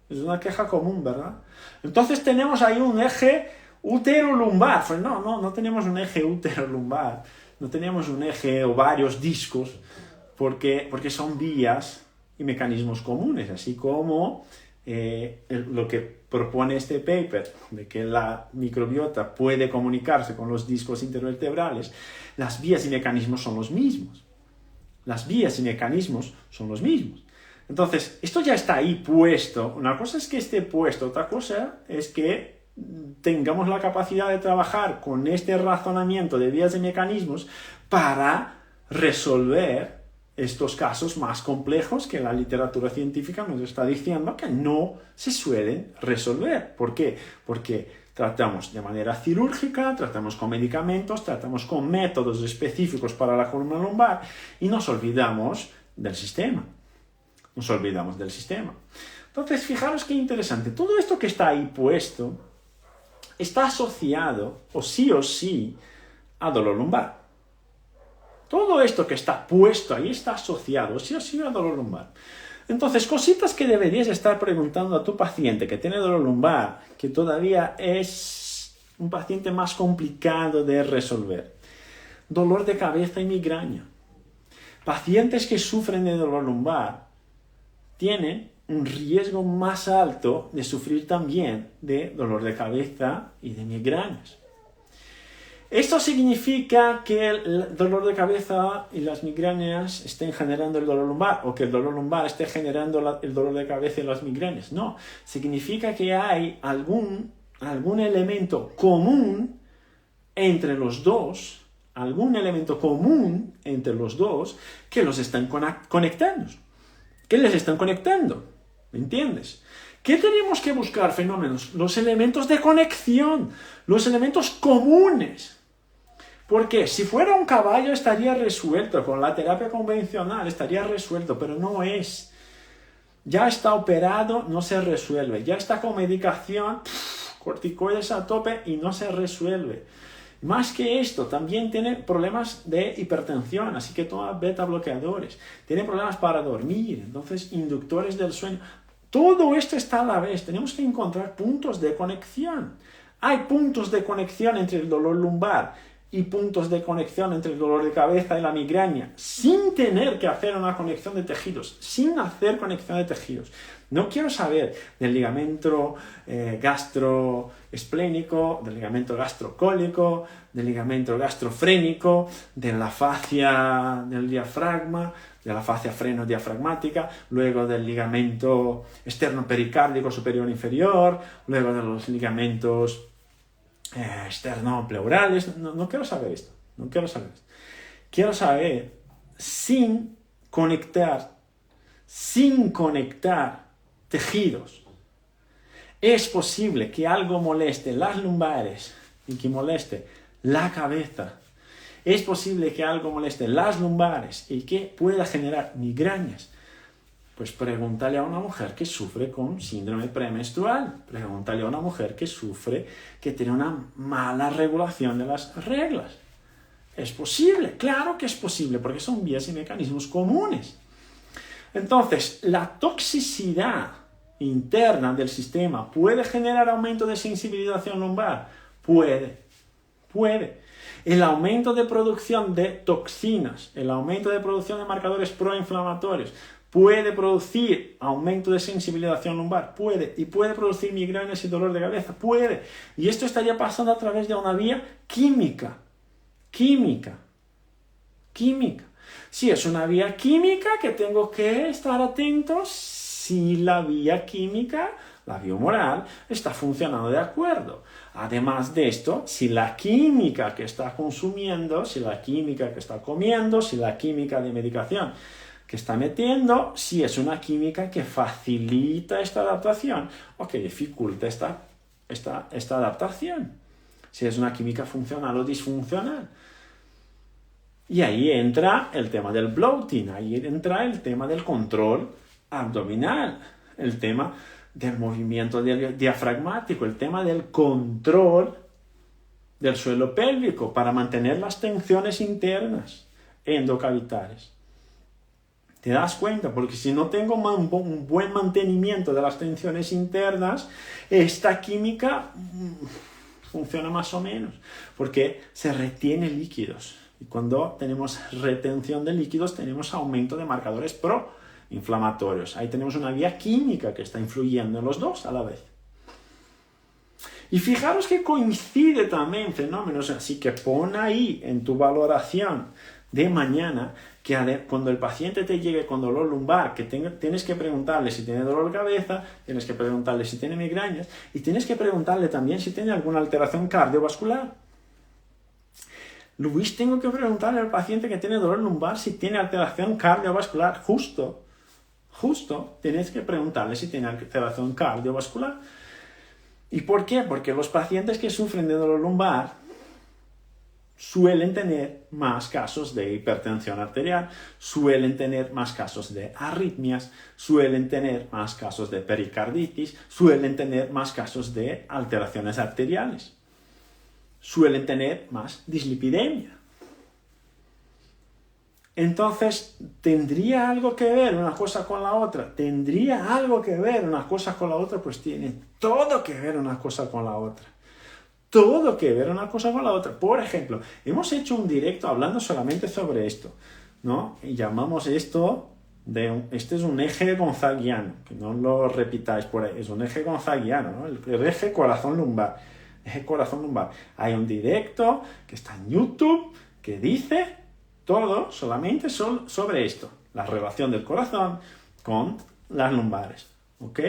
Es una queja común, ¿verdad? Entonces tenemos ahí un eje útero-lumbar. Pues no tenemos un eje útero-lumbar. No tenemos un eje o varios discos porque son vías y mecanismos comunes, así como lo que propone este paper, de que la microbiota puede comunicarse con los discos intervertebrales. Las vías y mecanismos son los mismos. Entonces, esto ya está ahí puesto. Una cosa es que esté puesto, otra cosa es que tengamos la capacidad de trabajar con este razonamiento de vías y mecanismos para resolver estos casos más complejos que la literatura científica nos está diciendo que no se suelen resolver. ¿Por qué? Porque tratamos de manera cirúrgica, tratamos con medicamentos, tratamos con métodos específicos para la columna lumbar y nos olvidamos del sistema. Entonces, fijaros qué interesante. Todo esto que está ahí puesto está asociado, o sí, a dolor lumbar. Todo esto que está puesto ahí está asociado, sí o sí, a dolor lumbar. Entonces, cositas que deberías estar preguntando a tu paciente que tiene dolor lumbar, que todavía es un paciente más complicado de resolver. Dolor de cabeza y migraña. Pacientes que sufren de dolor lumbar tienen un riesgo más alto de sufrir también de dolor de cabeza y de migrañas. Esto significa que el dolor de cabeza y las migrañas estén generando el dolor lumbar o que el dolor lumbar esté generando el dolor de cabeza y las migrañas. No, significa que hay algún elemento común entre los dos, que los están conectando. ¿Qué les están conectando? ¿Me entiendes? ¿Qué tenemos que buscar, fenómenos? Los elementos de conexión, los elementos comunes. Porque si fuera un caballo estaría resuelto, con la terapia convencional estaría resuelto, pero no es. Ya está operado, no se resuelve. Ya está con medicación, corticoides a tope y no se resuelve. Más que esto, también tiene problemas de hipertensión, así que toma beta bloqueadores. Tiene problemas para dormir, entonces inductores del sueño. Todo esto está a la vez. Tenemos que encontrar puntos de conexión. Hay puntos de conexión entre el dolor lumbar y puntos de conexión entre el dolor de cabeza y la migraña, sin tener que hacer una conexión de tejidos, sin hacer conexión de tejidos. No quiero saber del ligamento gastroesplénico, del ligamento gastrocólico, del ligamento gastrofrénico, de la fascia del diafragma, de la fascia freno-diafragmática, luego del ligamento externo-pericárdico superior-inferior, luego de los ligamentos externo-pleurales. No quiero saber esto. Quiero saber sin conectar tejidos. Es posible que algo moleste las lumbares y que moleste la cabeza. Es posible que algo moleste las lumbares y que pueda generar migrañas. Pues pregúntale a una mujer que sufre con síndrome premenstrual. Pregúntale a una mujer que tiene una mala regulación de las reglas. Es posible, claro que es posible, porque son vías y mecanismos comunes. Entonces, la toxicidad interna del sistema puede generar aumento de sensibilización lumbar. Puede. El aumento de producción de toxinas, el aumento de producción de marcadores proinflamatorios, puede producir aumento de sensibilización lumbar, y puede producir migrañas y dolor de cabeza, y esto estaría pasando a través de una vía química. Si es una vía química que tengo que estar atento si la vía química, la biomoral, está funcionando de acuerdo. Además de esto, si la química que está consumiendo, si la química que está comiendo, si la química de medicación que está metiendo, si es una química que facilita esta adaptación o que dificulta esta adaptación. Si es una química funcional o disfuncional. Y ahí entra el tema del bloating, ahí entra el tema del control abdominal, el tema del movimiento diafragmático, el tema del control del suelo pélvico para mantener las tensiones internas endocavitarias. ¿Te das cuenta? Porque si no tengo un buen mantenimiento de las tensiones internas, esta química funciona más o menos, porque se retiene líquidos. Y cuando tenemos retención de líquidos, tenemos aumento de marcadores proinflamatorios. Ahí tenemos una vía química que está influyendo en los dos a la vez. Y fijaros que coincide también fenómenos, así que pon ahí en tu valoración de mañana que cuando el paciente te llegue con dolor lumbar, que tienes que preguntarle si tiene dolor de cabeza, tienes que preguntarle si tiene migrañas y tienes que preguntarle también si tiene alguna alteración cardiovascular. Luis, tengo que preguntarle al paciente que tiene dolor lumbar si tiene alteración cardiovascular. Justo, tienes que preguntarle si tiene alteración cardiovascular. ¿Y por qué? Porque los pacientes que sufren de dolor lumbar suelen tener más casos de hipertensión arterial, suelen tener más casos de arritmias, suelen tener más casos de pericarditis, suelen tener más casos de alteraciones arteriales, suelen tener más dislipidemia. Entonces, ¿tendría algo que ver una cosa con la otra? ¿Tendría algo que ver una cosa con la otra? Pues tiene todo que ver una cosa con la otra. Todo que ver una cosa con la otra. Por ejemplo, hemos hecho un directo hablando solamente sobre esto, ¿no? Y llamamos esto este es un eje gonzaguiano, que no lo repitáis por ahí, es un eje gonzaguiano, ¿no? El eje corazón lumbar. Eje corazón lumbar. Hay un directo que está en YouTube que dice todo solamente sobre esto, la relación del corazón con las lumbares, ¿ok?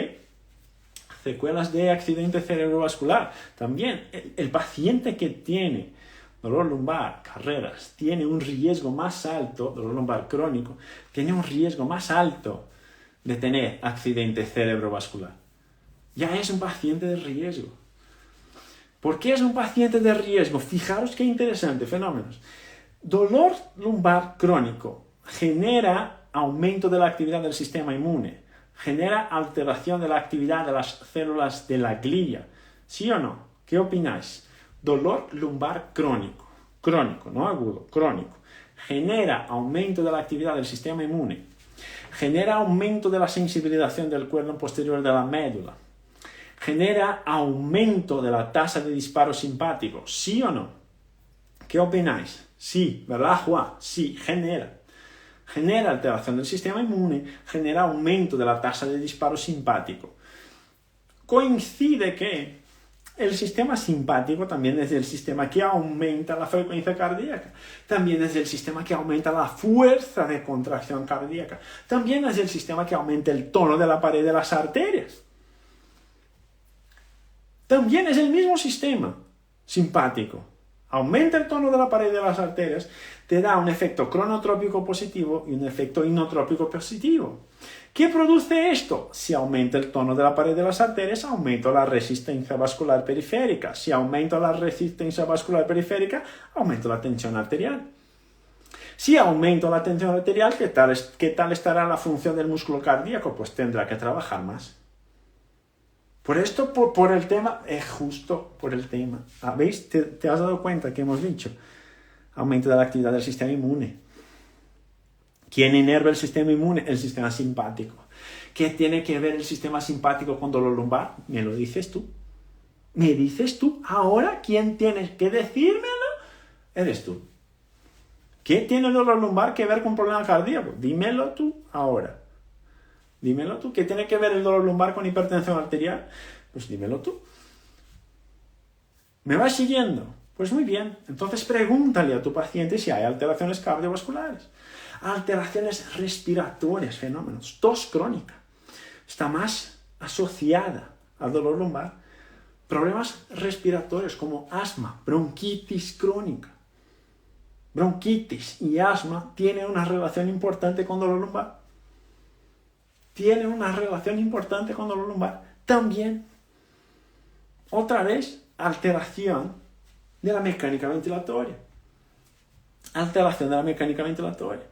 Secuelas de accidente cerebrovascular. También el paciente que tiene dolor lumbar, carreras, tiene un riesgo más alto, dolor lumbar crónico, tiene un riesgo más alto de tener accidente cerebrovascular. Ya es un paciente de riesgo. ¿Por qué es un paciente de riesgo? Fijaros qué interesante, fenómenos. Dolor lumbar crónico genera aumento de la actividad del sistema inmune, genera alteración de la actividad de las células de la glía. ¿Sí o no? ¿Qué opináis? Dolor lumbar crónico, no agudo, crónico, genera aumento de la actividad del sistema inmune, genera aumento de la sensibilización del cuerno posterior de la médula, genera aumento de la tasa de disparo simpático. ¿Sí o no? ¿Qué opináis? Sí, ¿verdad, Juan? Sí, genera alteración del sistema inmune, genera aumento de la tasa de disparo simpático. Coincide que el sistema simpático también es el sistema que aumenta la frecuencia cardíaca, también es el sistema que aumenta la fuerza de contracción cardíaca, también es el sistema que aumenta el tono de la pared de las arterias. También es el mismo sistema simpático. Aumenta el tono de la pared de las arterias, te da un efecto cronotrópico positivo y un efecto inotrópico positivo. ¿Qué produce esto? Si aumenta el tono de la pared de las arterias, aumenta la resistencia vascular periférica. Si aumenta la resistencia vascular periférica, aumenta la tensión arterial. Si aumenta la tensión arterial, ¿qué tal estará la función del músculo cardíaco? Pues tendrá que trabajar más. Por esto, por el tema, es justo por el tema. ¿Veis? ¿Te has dado cuenta que hemos dicho? Aumento de la actividad del sistema inmune. ¿Quién inerva el sistema inmune? El sistema simpático. ¿Qué tiene que ver el sistema simpático con dolor lumbar? ¿Me lo dices tú? ¿Me dices tú? Ahora, ¿quién tienes que decírmelo? Eres tú. ¿Qué tiene el dolor lumbar que ver con problema cardíaco? Dímelo tú ahora. Dímelo tú. ¿Qué tiene que ver el dolor lumbar con hipertensión arterial? Pues dímelo tú. ¿Me vas siguiendo? Pues muy bien. Entonces pregúntale a tu paciente si hay alteraciones cardiovasculares, alteraciones respiratorias, fenómenos, tos crónica. Está más asociada al dolor lumbar. Problemas respiratorios como asma, bronquitis crónica. Bronquitis y asma tienen una relación importante con dolor lumbar. Tienen una relación importante con dolor lumbar. También, otra vez, alteración de la mecánica ventilatoria. Alteración de la mecánica ventilatoria.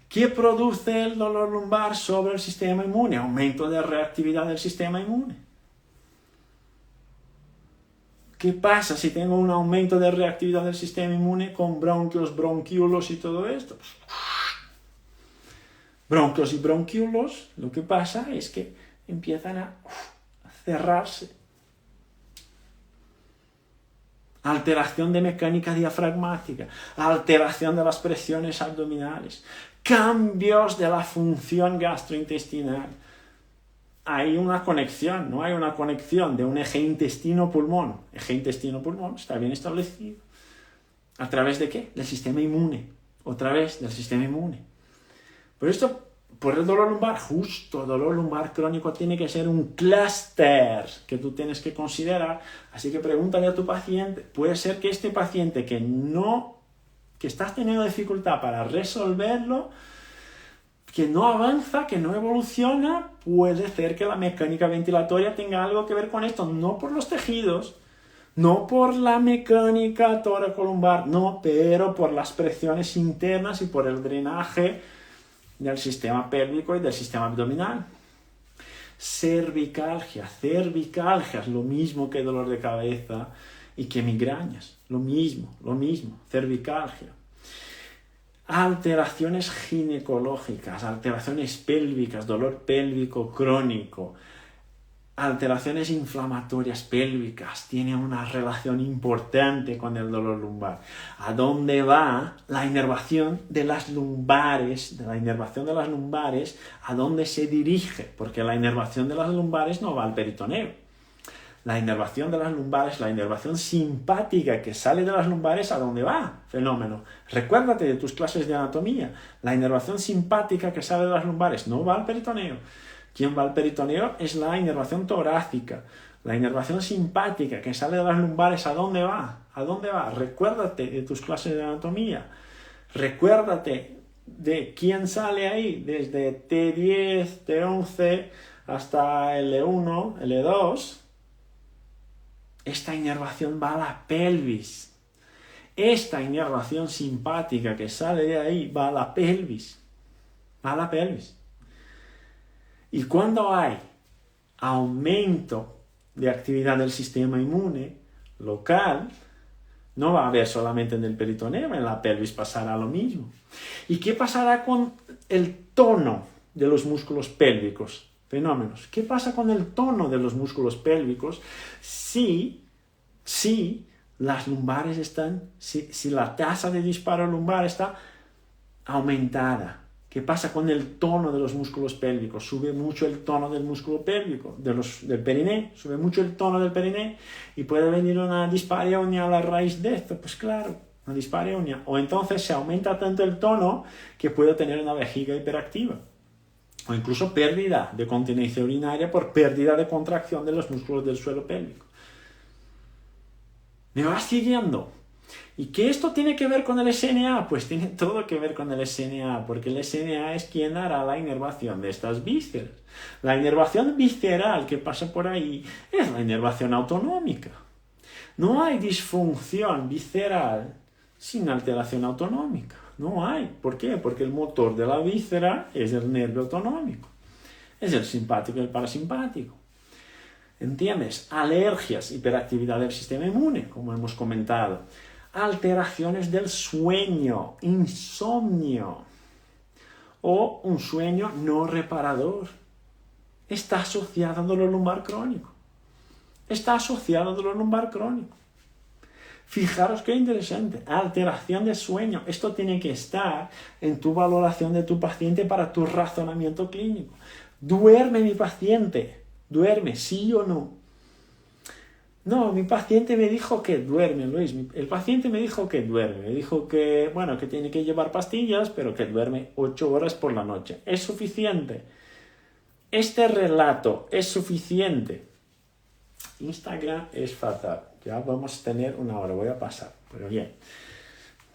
¿Qué produce el dolor lumbar sobre el sistema inmune? Aumento de reactividad del sistema inmune. ¿Qué pasa si tengo un aumento de reactividad del sistema inmune con bronquios, bronquíolos y todo esto? Bronquios y bronquíolos, lo que pasa es que empiezan a cerrarse. Alteración de mecánica diafragmática, alteración de las presiones abdominales, cambios de la función gastrointestinal. Hay una conexión, no hay una conexión de un eje intestino-pulmón. Eje intestino-pulmón está bien establecido. ¿A través de qué? Del sistema inmune. Otra vez, del sistema inmune. Por esto, por el dolor lumbar, justo dolor lumbar crónico tiene que ser un clúster que tú tienes que considerar. Así que pregúntale a tu paciente. Puede ser que este paciente que estás teniendo dificultad para resolverlo, que no avanza, que no evoluciona, puede ser que la mecánica ventilatoria tenga algo que ver con esto, no por los tejidos, no por la mecánica toracolumbar, no, pero por las presiones internas y por el drenaje del sistema pélvico y del sistema abdominal. Cervicalgia es lo mismo que dolor de cabeza y que migrañas, lo mismo, cervicalgia. alteraciones ginecológicas, alteraciones pélvicas, dolor pélvico crónico, alteraciones inflamatorias pélvicas, tienen una relación importante con el dolor lumbar. ¿A dónde va la inervación de las lumbares? De la inervación de las lumbares, ¿a dónde se dirige? Porque la inervación de las lumbares no va al peritoneo. La inervación de las lumbares, la inervación simpática que sale de las lumbares, ¿a dónde va? Fenómeno. Recuérdate de tus clases de anatomía. La inervación simpática que sale de las lumbares no va al peritoneo. Quien va al peritoneo es la inervación torácica. La inervación simpática que sale de las lumbares, ¿a dónde va? ¿A dónde va? Recuérdate de tus clases de anatomía. Recuérdate de quién sale ahí, desde T10, T11 hasta L1, L2. Esta inervación va a la pelvis. Esta inervación simpática que sale de ahí va a la pelvis. Va a la pelvis. Y cuando hay aumento de actividad del sistema inmune local, no va a haber solamente en el peritoneo, en la pelvis pasará lo mismo. ¿Y qué pasará con el tono de los músculos pélvicos? Fenómenos. ¿Qué pasa con el tono de los músculos pélvicos si las lumbares están, si la tasa de disparo lumbar está aumentada? ¿Qué pasa con el tono de los músculos pélvicos? Sube mucho el tono del músculo pélvico, del periné, sube mucho el tono del periné y puede venir una dispareunia a la raíz de esto. Pues claro, una dispareunia. O entonces se aumenta tanto el tono que puede tener una vejiga hiperactiva. O incluso pérdida de continencia urinaria por pérdida de contracción de los músculos del suelo pélvico. ¿Me vas siguiendo? ¿Y qué esto tiene que ver con el SNA? Pues tiene todo que ver con el SNA, porque el SNA es quien hará la inervación de estas vísceras. La inervación visceral que pasa por ahí es la inervación autonómica. No hay disfunción visceral sin alteración autonómica. No hay. ¿Por qué? Porque el motor de la víscera es el nervio autonómico. Es el simpático y el parasimpático. ¿Entiendes? Alergias, hiperactividad del sistema inmune, como hemos comentado. Alteraciones del sueño, insomnio o un sueño no reparador. Está asociado a dolor lumbar crónico. Está asociado a dolor lumbar crónico. Fijaros qué interesante. Alteración de sueño. Esto tiene que estar en tu valoración de tu paciente para tu razonamiento clínico. ¿Duerme mi paciente? ¿Duerme? ¿Sí o no? No, mi paciente me dijo que duerme, Luis. El paciente me dijo que duerme. Me dijo que, bueno, que tiene que llevar pastillas, pero que duerme 8 horas por la noche. ¿Es suficiente? Este relato es suficiente. Instagram es fatal. Ya vamos a tener 1 hora. Voy a pasar. Pero bien,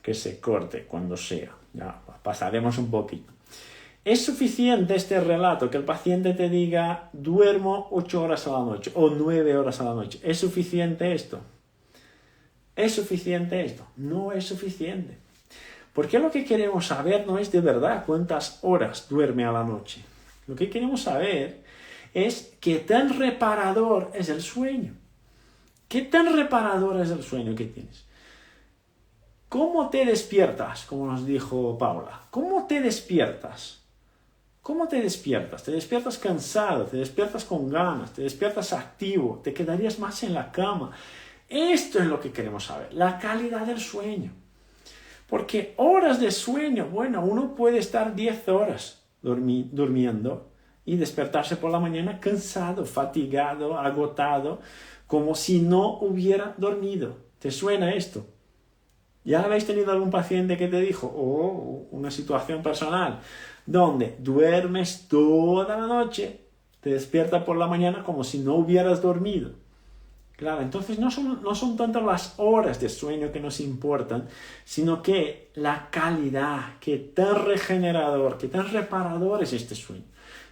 que se corte cuando sea. Ya pasaremos un poquito. ¿Es suficiente este relato que el paciente te diga duermo 8 horas a la noche o 9 horas a la noche? ¿Es suficiente esto? ¿Es suficiente esto? No es suficiente. Porque lo que queremos saber no es de verdad cuántas horas duerme a la noche. Lo que queremos saber es qué tan reparador es el sueño. ¿Qué tan reparador es el sueño que tienes? ¿Cómo te despiertas? Como nos dijo Paula. ¿Cómo te despiertas? ¿Cómo te despiertas? ¿Te despiertas cansado? ¿Te despiertas con ganas? ¿Te despiertas activo? ¿Te quedarías más en la cama? Esto es lo que queremos saber, la calidad del sueño. Porque horas de sueño, bueno, uno puede estar 10 horas durmiendo y despertarse por la mañana cansado, fatigado, agotado, como si no hubiera dormido. ¿Te suena esto? ¿Ya habéis tenido algún paciente que te dijo, una situación personal, donde duermes toda la noche, te despiertas por la mañana como si no hubieras dormido? Claro, entonces no son tanto las horas de sueño que nos importan, sino que la calidad, qué tan regenerador, qué tan reparador es este sueño.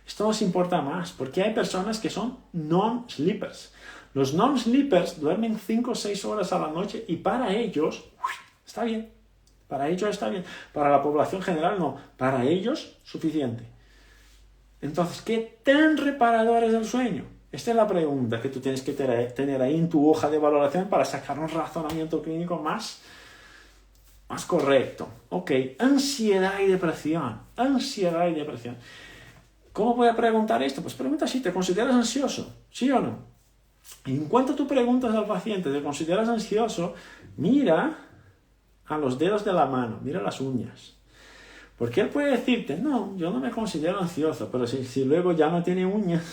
Esto nos importa más, porque hay personas que son non-sleepers. Los non-sleepers duermen 5 o 6 horas a la noche y para ellos está bien. Para ellos está bien. Para la población general no. Para ellos, suficiente. Entonces, ¿qué tan reparador es el sueño? Esta es la pregunta que tú tienes que tener ahí en tu hoja de valoración para sacar un razonamiento clínico más más correcto. Ok, ansiedad y depresión. Ansiedad y depresión. ¿Cómo voy a preguntar esto? Pues pregunta si te consideras ansioso, ¿sí o no? Y en cuanto tú preguntas al paciente, ¿te consideras ansioso? Mira a los dedos de la mano, mira las uñas. Porque él puede decirte, no, yo no me considero ansioso, pero si luego ya no tiene uñas,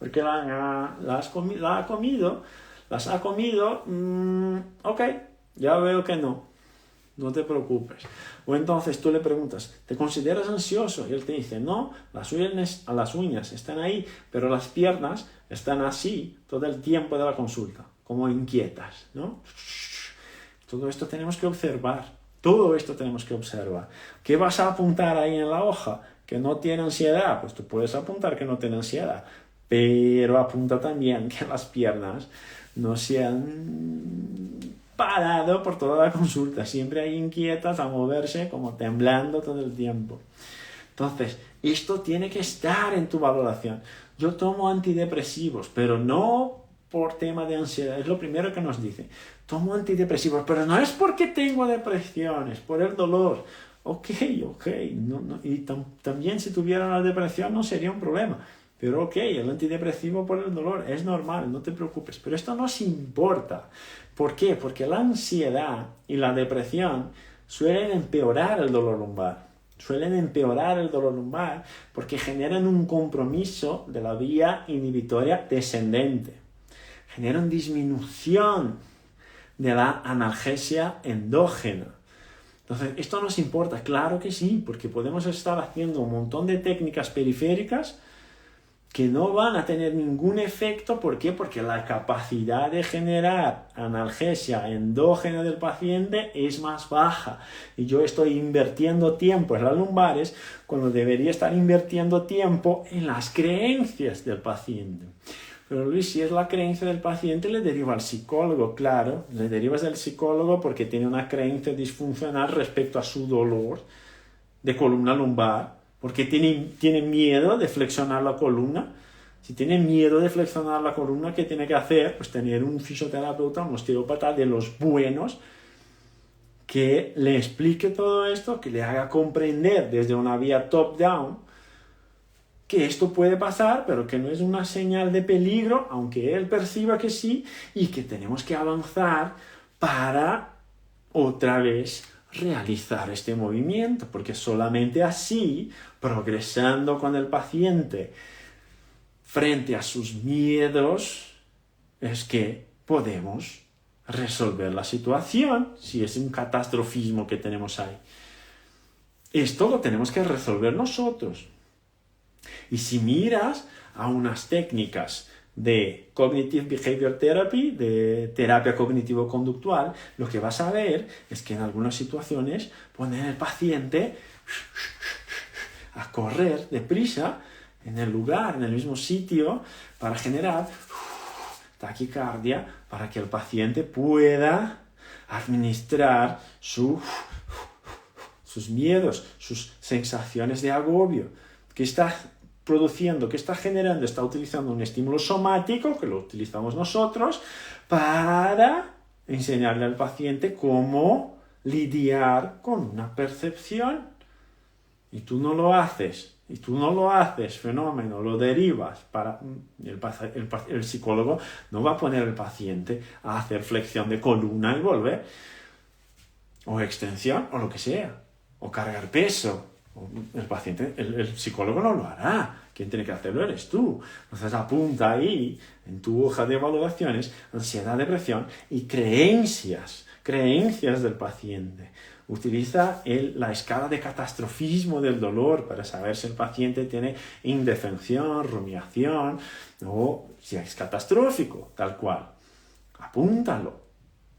porque las ha comido, ok, ya veo que no te preocupes. O entonces tú le preguntas, ¿te consideras ansioso? Y él te dice, no, las uñas están ahí, pero las piernas están así todo el tiempo de la consulta, como inquietas, ¿no? Todo esto tenemos que observar. Todo esto tenemos que observar. ¿Qué vas a apuntar ahí en la hoja? ¿Que no tiene ansiedad? Pues tú puedes apuntar que no tiene ansiedad. Pero apunta también que las piernas no se han parado por toda la consulta. Siempre hay inquietas a moverse, como temblando todo el tiempo. Entonces, esto tiene que estar en tu valoración. Yo tomo antidepresivos, pero no por tema de ansiedad. Es lo primero que nos dice. Tomo antidepresivos, pero no es porque tengo depresión, es por el dolor. Ok. Y también si tuviera la depresión no sería un problema. Pero ok, el antidepresivo por el dolor es normal, no te preocupes. Pero esto nos importa. ¿Por qué? Porque la ansiedad y la depresión suelen empeorar el dolor lumbar. Porque generan un compromiso de la vía inhibitoria descendente. Generan disminución de la analgesia endógena. Entonces, ¿esto nos importa? Claro que sí, porque podemos estar haciendo un montón de técnicas periféricas que no van a tener ningún efecto. ¿Por qué? Porque la capacidad de generar analgesia endógena del paciente es más baja. Y yo estoy invirtiendo tiempo en las lumbares cuando debería estar invirtiendo tiempo en las creencias del paciente. Pero Luis, si es la creencia del paciente, le deriva al psicólogo, claro. Le derivas del psicólogo porque tiene una creencia disfuncional respecto a su dolor de columna lumbar. Porque tiene miedo de flexionar la columna. Si tiene miedo de flexionar la columna, ¿qué tiene que hacer? Pues tener un fisioterapeuta, un osteópata de los buenos, que le explique todo esto, que le haga comprender desde una vía top-down que esto puede pasar, pero que no es una señal de peligro, aunque él perciba que sí, y que tenemos que avanzar para otra vez realizar este movimiento, porque solamente así, progresando con el paciente frente a sus miedos, es que podemos resolver la situación, si es un catastrofismo que tenemos ahí. Esto lo tenemos que resolver nosotros. Y si miras a unas técnicas de Cognitive Behavior Therapy, de terapia cognitivo-conductual, lo que vas a ver es que en algunas situaciones ponen al paciente a correr deprisa en el lugar, en el mismo sitio, para generar taquicardia, para que el paciente pueda administrar sus miedos, sus sensaciones de agobio, que está produciendo, que está generando, está utilizando un estímulo somático, que lo utilizamos nosotros, para enseñarle al paciente cómo lidiar con una percepción. Y tú no lo haces, fenómeno, lo derivas para... El psicólogo no va a poner al paciente a hacer flexión de columna y volver, o extensión, o lo que sea, o cargar peso. El psicólogo no lo hará. Quien tiene que hacerlo eres tú. Entonces apunta ahí en tu hoja de evaluaciones ansiedad, depresión y creencias del paciente. Utiliza la escala de catastrofismo del dolor para saber si el paciente tiene indefensión, rumiación o si es catastrófico, tal cual. Apúntalo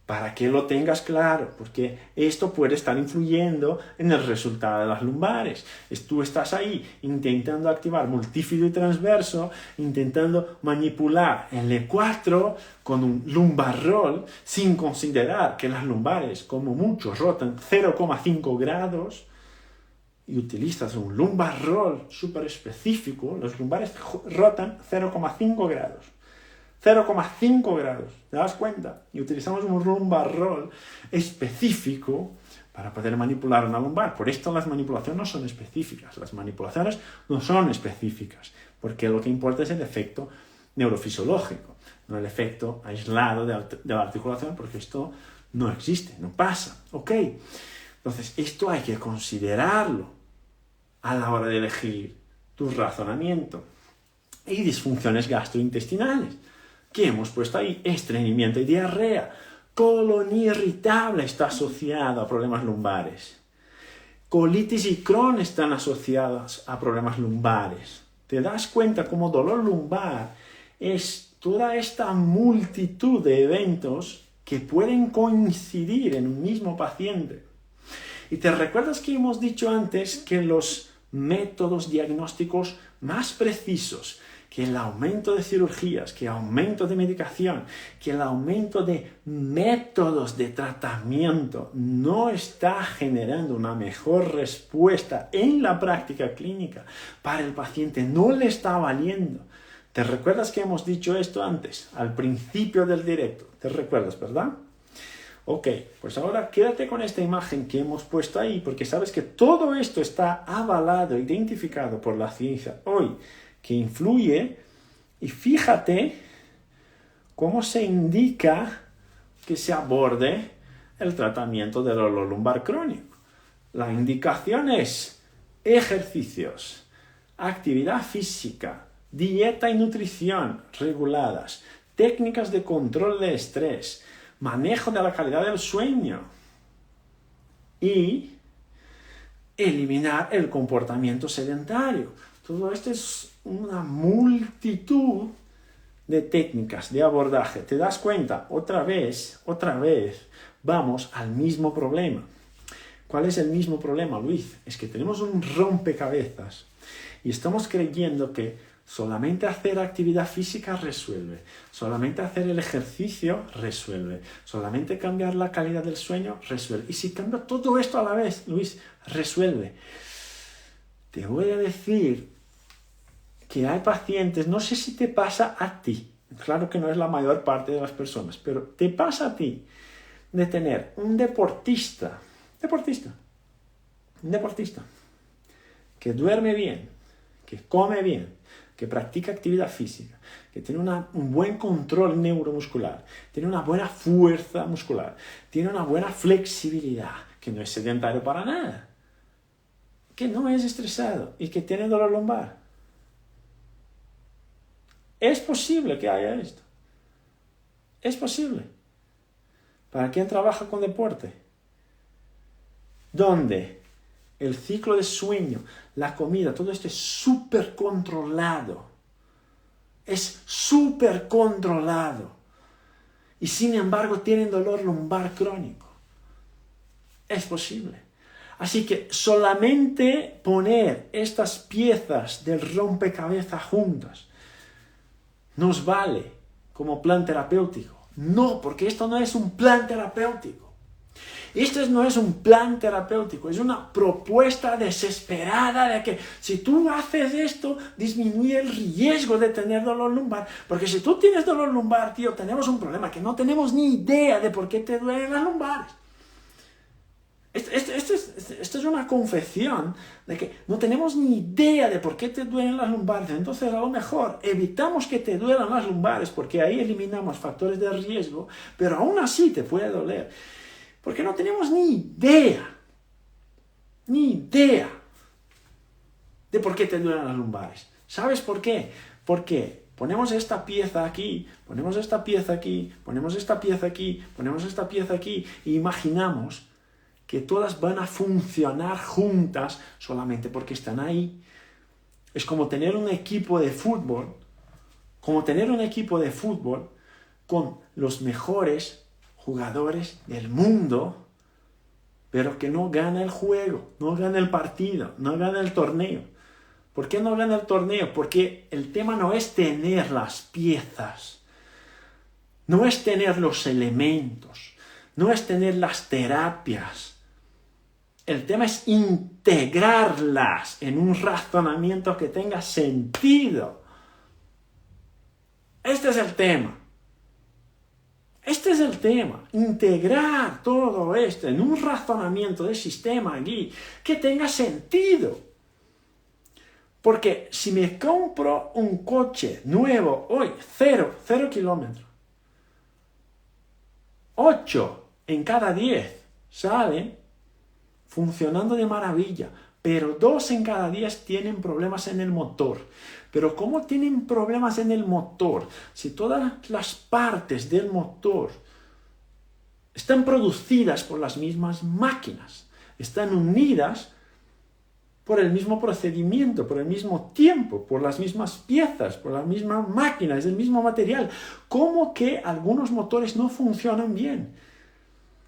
para que lo tengas claro, porque esto puede estar influyendo en el resultado de las lumbares. Tú estás ahí intentando activar multífido y transverso, intentando manipular el E4 con un lumbar roll, sin considerar que las lumbares, como mucho, rotan 0,5 grados, y utilizas un lumbar roll súper específico. Los lumbares rotan 0,5 grados. 0,5 grados, ¿te das cuenta? Y utilizamos un lumbar roll específico para poder manipular una lumbar. Por esto las manipulaciones no son específicas. Las manipulaciones no son específicas, porque lo que importa es el efecto neurofisiológico, no el efecto aislado de la articulación, porque esto no existe, no pasa. ¿Ok? Entonces, esto hay que considerarlo a la hora de elegir tu razonamiento. Y disfunciones gastrointestinales, que hemos puesto ahí: estreñimiento y diarrea. Colon irritable está asociado a problemas lumbares. Colitis y Crohn están asociadas a problemas lumbares. ¿Te das cuenta cómo dolor lumbar es toda esta multitud de eventos que pueden coincidir en un mismo paciente? Y te recuerdas que hemos dicho antes que los métodos diagnósticos más precisos, que el aumento de cirugías, que el aumento de medicación, que el aumento de métodos de tratamiento no está generando una mejor respuesta en la práctica clínica para el paciente, no le está valiendo. ¿Te recuerdas que hemos dicho esto antes, al principio del directo? ¿Te recuerdas, verdad? Ok, pues ahora quédate con esta imagen que hemos puesto ahí, porque sabes que todo esto está avalado, identificado por la ciencia hoy, que influye, y fíjate cómo se indica que se aborde el tratamiento del dolor lumbar crónico. La indicación es ejercicios, actividad física, dieta y nutrición reguladas, técnicas de control de estrés, manejo de la calidad del sueño y eliminar el comportamiento sedentario. Todo esto es una multitud de técnicas de abordaje. ¿Te das cuenta? Otra vez, vamos al mismo problema. ¿Cuál es el mismo problema, Luis? Es que tenemos un rompecabezas y estamos creyendo que solamente hacer actividad física resuelve, solamente hacer el ejercicio resuelve, solamente cambiar la calidad del sueño resuelve. Y si cambia todo esto a la vez, Luis, resuelve. Te voy a decir que hay pacientes, no sé si te pasa a ti, claro que no es la mayor parte de las personas, pero te pasa a ti de tener un deportista, que duerme bien, que come bien, que practica actividad física, que tiene un buen control neuromuscular, tiene una buena fuerza muscular, tiene una buena flexibilidad, que no es sedentario para nada, que no es estresado y que tiene dolor lumbar. Es posible que haya esto. Es posible. ¿Para quién trabaja con deporte? Donde el ciclo de sueño, la comida, todo esto es súper controlado. Es súper controlado. Y sin embargo tienen dolor lumbar crónico. Es posible. Así que solamente poner estas piezas del rompecabezas juntas nos vale como plan terapéutico. No, porque esto no es un plan terapéutico. Esto no es un plan terapéutico, es una propuesta desesperada de que si tú haces esto, disminuye el riesgo de tener dolor lumbar. Porque si tú tienes dolor lumbar, tío, tenemos un problema, que no tenemos ni idea de por qué te duelen las lumbares. Esto es una confesión de que no tenemos ni idea de por qué te duelen las lumbares. Entonces, a lo mejor evitamos que te duelan las lumbares porque ahí eliminamos factores de riesgo, pero aún así te puede doler. Porque no tenemos ni idea de por qué te duelen las lumbares. ¿Sabes por qué? Porque ponemos esta pieza aquí, ponemos esta pieza aquí, ponemos esta pieza aquí, ponemos esta pieza aquí, e imaginamos que todas van a funcionar juntas solamente porque están ahí. Es como tener un equipo de fútbol, con los mejores jugadores del mundo, pero que no gana el juego, no gana el partido, no gana el torneo. ¿Por qué no gana el torneo? Porque el tema no es tener las piezas, no es tener los elementos, no es tener las terapias. El tema es integrarlas en un razonamiento que tenga sentido. Este es el tema. Este es el tema, integrar todo esto en un razonamiento de sistema aquí que tenga sentido. Porque si me compro un coche nuevo hoy, 0 kilómetros, 8 en cada 10 salen funcionando de maravilla, pero 2 en cada 10 tienen problemas en el motor. Pero ¿cómo tienen problemas en el motor? Si todas las partes del motor están producidas por las mismas máquinas, están unidas por el mismo procedimiento, por el mismo tiempo, por las mismas piezas, por la misma máquina, es el mismo material. ¿Cómo que algunos motores no funcionan bien?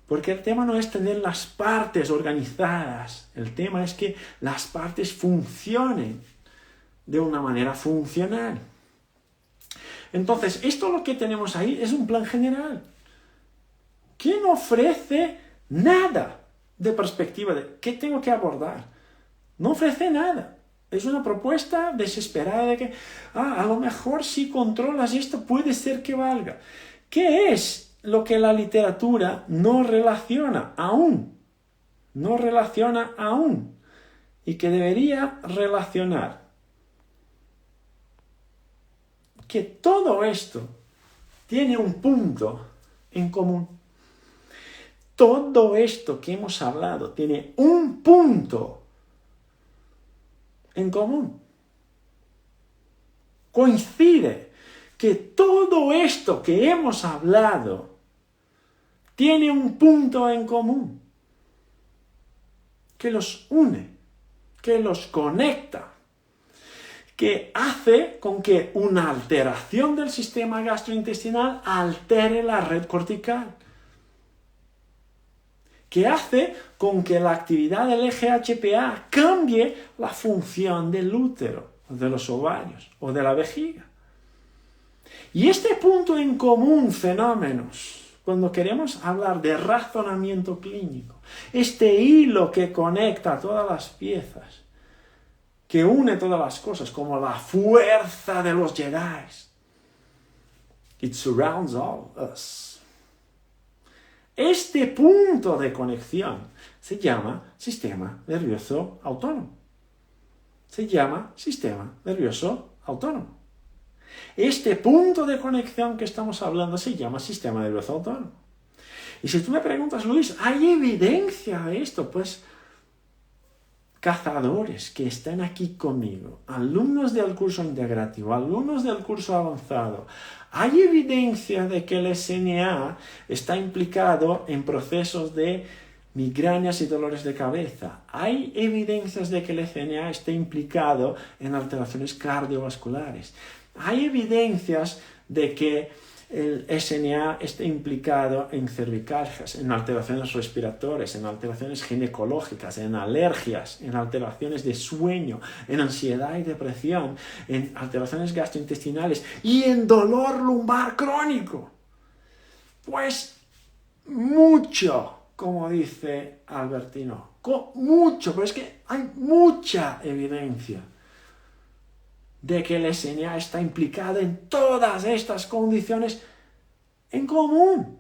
Porque el tema no es tener las partes organizadas, el tema es que las partes funcionen de una manera funcional. Entonces, esto lo que tenemos ahí es un plan general que no ofrece nada de perspectiva de qué tengo que abordar. No ofrece nada. Es una propuesta desesperada de que, a lo mejor si controlas esto puede ser que valga. ¿Qué es lo que la literatura no relaciona aún? No relaciona aún. Y que debería relacionar. Que todo esto tiene un punto en común. Todo esto que hemos hablado tiene un punto en común. Coincide que todo esto que hemos hablado tiene un punto en común que los une, que los conecta, que hace con que una alteración del sistema gastrointestinal altere la red cortical, que hace con que la actividad del eje HPA cambie la función del útero, de los ovarios o de la vejiga. Y este punto en común, fenómenos, cuando queremos hablar de razonamiento clínico, este hilo que conecta todas las piezas, que une todas las cosas, como la fuerza de los Jedi, it surrounds all us. Este punto de conexión se llama sistema nervioso autónomo. Se llama sistema nervioso autónomo. Este punto de conexión que estamos hablando se llama sistema nervioso autónomo. Y si tú me preguntas, Luis, ¿hay evidencia de esto? Pues cazadores que están aquí conmigo, alumnos del curso integrativo, alumnos del curso avanzado, ¿hay evidencia de que el SNA está implicado en procesos de migrañas y dolores de cabeza? ¿Hay evidencias de que el SNA está implicado en alteraciones cardiovasculares? ¿Hay evidencias de que el SNA está implicado en cervicalgias, en alteraciones respiratorias, en alteraciones ginecológicas, en alergias, en alteraciones de sueño, en ansiedad y depresión, en alteraciones gastrointestinales y en dolor lumbar crónico? Pues mucho, como dice Albertino, mucho, pero es que hay mucha evidencia de que el SNA está implicado en todas estas condiciones en común,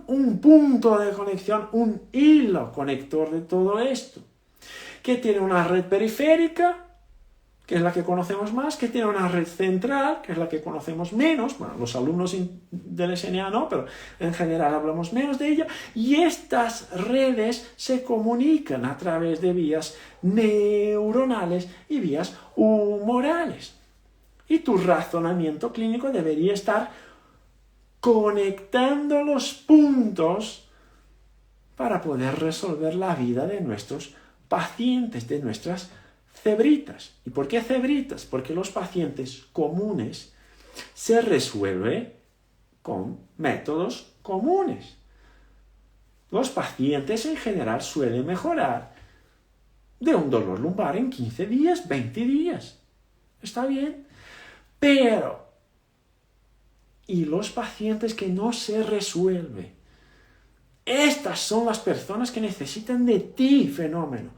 un punto de conexión, un hilo conector de todo esto, que tiene una red periférica, que es la que conocemos más, que tiene una red central, que es la que conocemos menos, bueno, los alumnos del SNA no, pero en general hablamos menos de ella, y estas redes se comunican a través de vías neuronales y vías humorales. Y tu razonamiento clínico debería estar conectando los puntos para poder resolver la vida de nuestros pacientes, de nuestras cebritas. ¿Y por qué cebritas? Porque los pacientes comunes se resuelven con métodos comunes. Los pacientes en general suelen mejorar de un dolor lumbar en 15 días, 20 días. Está bien. Pero, ¿y los pacientes que no se resuelven? Estas son las personas que necesitan de ti, fenómeno.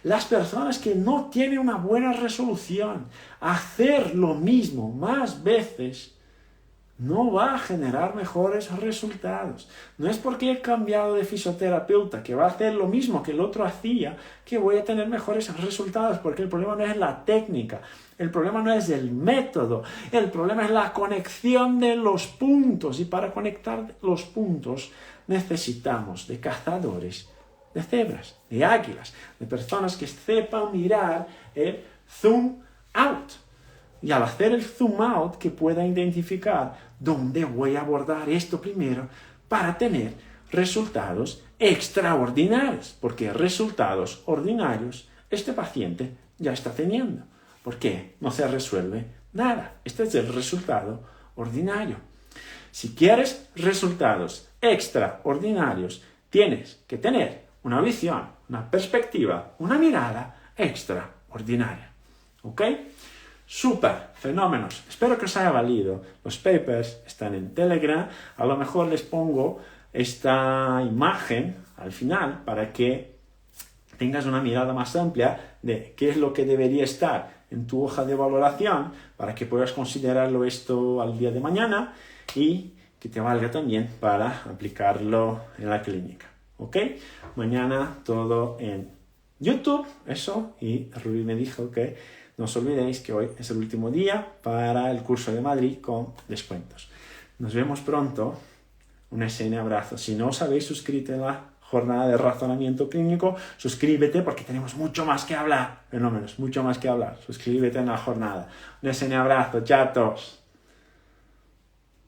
Las personas que no tienen una buena resolución, hacer lo mismo más veces no va a generar mejores resultados. No es porque he cambiado de fisioterapeuta, que va a hacer lo mismo que el otro hacía, que voy a tener mejores resultados, porque el problema no es la técnica, el problema no es el método, el problema es la conexión de los puntos, y para conectar los puntos necesitamos de cazadores de cebras, de águilas, de personas que sepan mirar el zoom out. Y al hacer el zoom out, que pueda identificar dónde voy a abordar esto primero para tener resultados extraordinarios. Porque resultados ordinarios este paciente ya está teniendo. ¿Por qué? No se resuelve nada. Este es el resultado ordinario. Si quieres resultados extraordinarios, tienes que tener una visión, una perspectiva, una mirada extraordinaria. ¿Ok? Súper, fenómenos. Espero que os haya valido. Los papers están en Telegram. A lo mejor les pongo esta imagen al final para que tengas una mirada más amplia de qué es lo que debería estar en tu hoja de valoración para que puedas considerarlo esto al día de mañana y que te valga también para aplicarlo en la clínica. ¿Ok? Mañana todo en YouTube, eso, y Rubí me dijo que no os olvidéis que hoy es el último día para el curso de Madrid con descuentos. Nos vemos pronto. Un SN abrazo. Si no os habéis suscrito en la jornada de razonamiento clínico, suscríbete porque tenemos mucho más que hablar. Fenómenos, mucho más que hablar. Suscríbete en la jornada. Un SN abrazo. Chatos.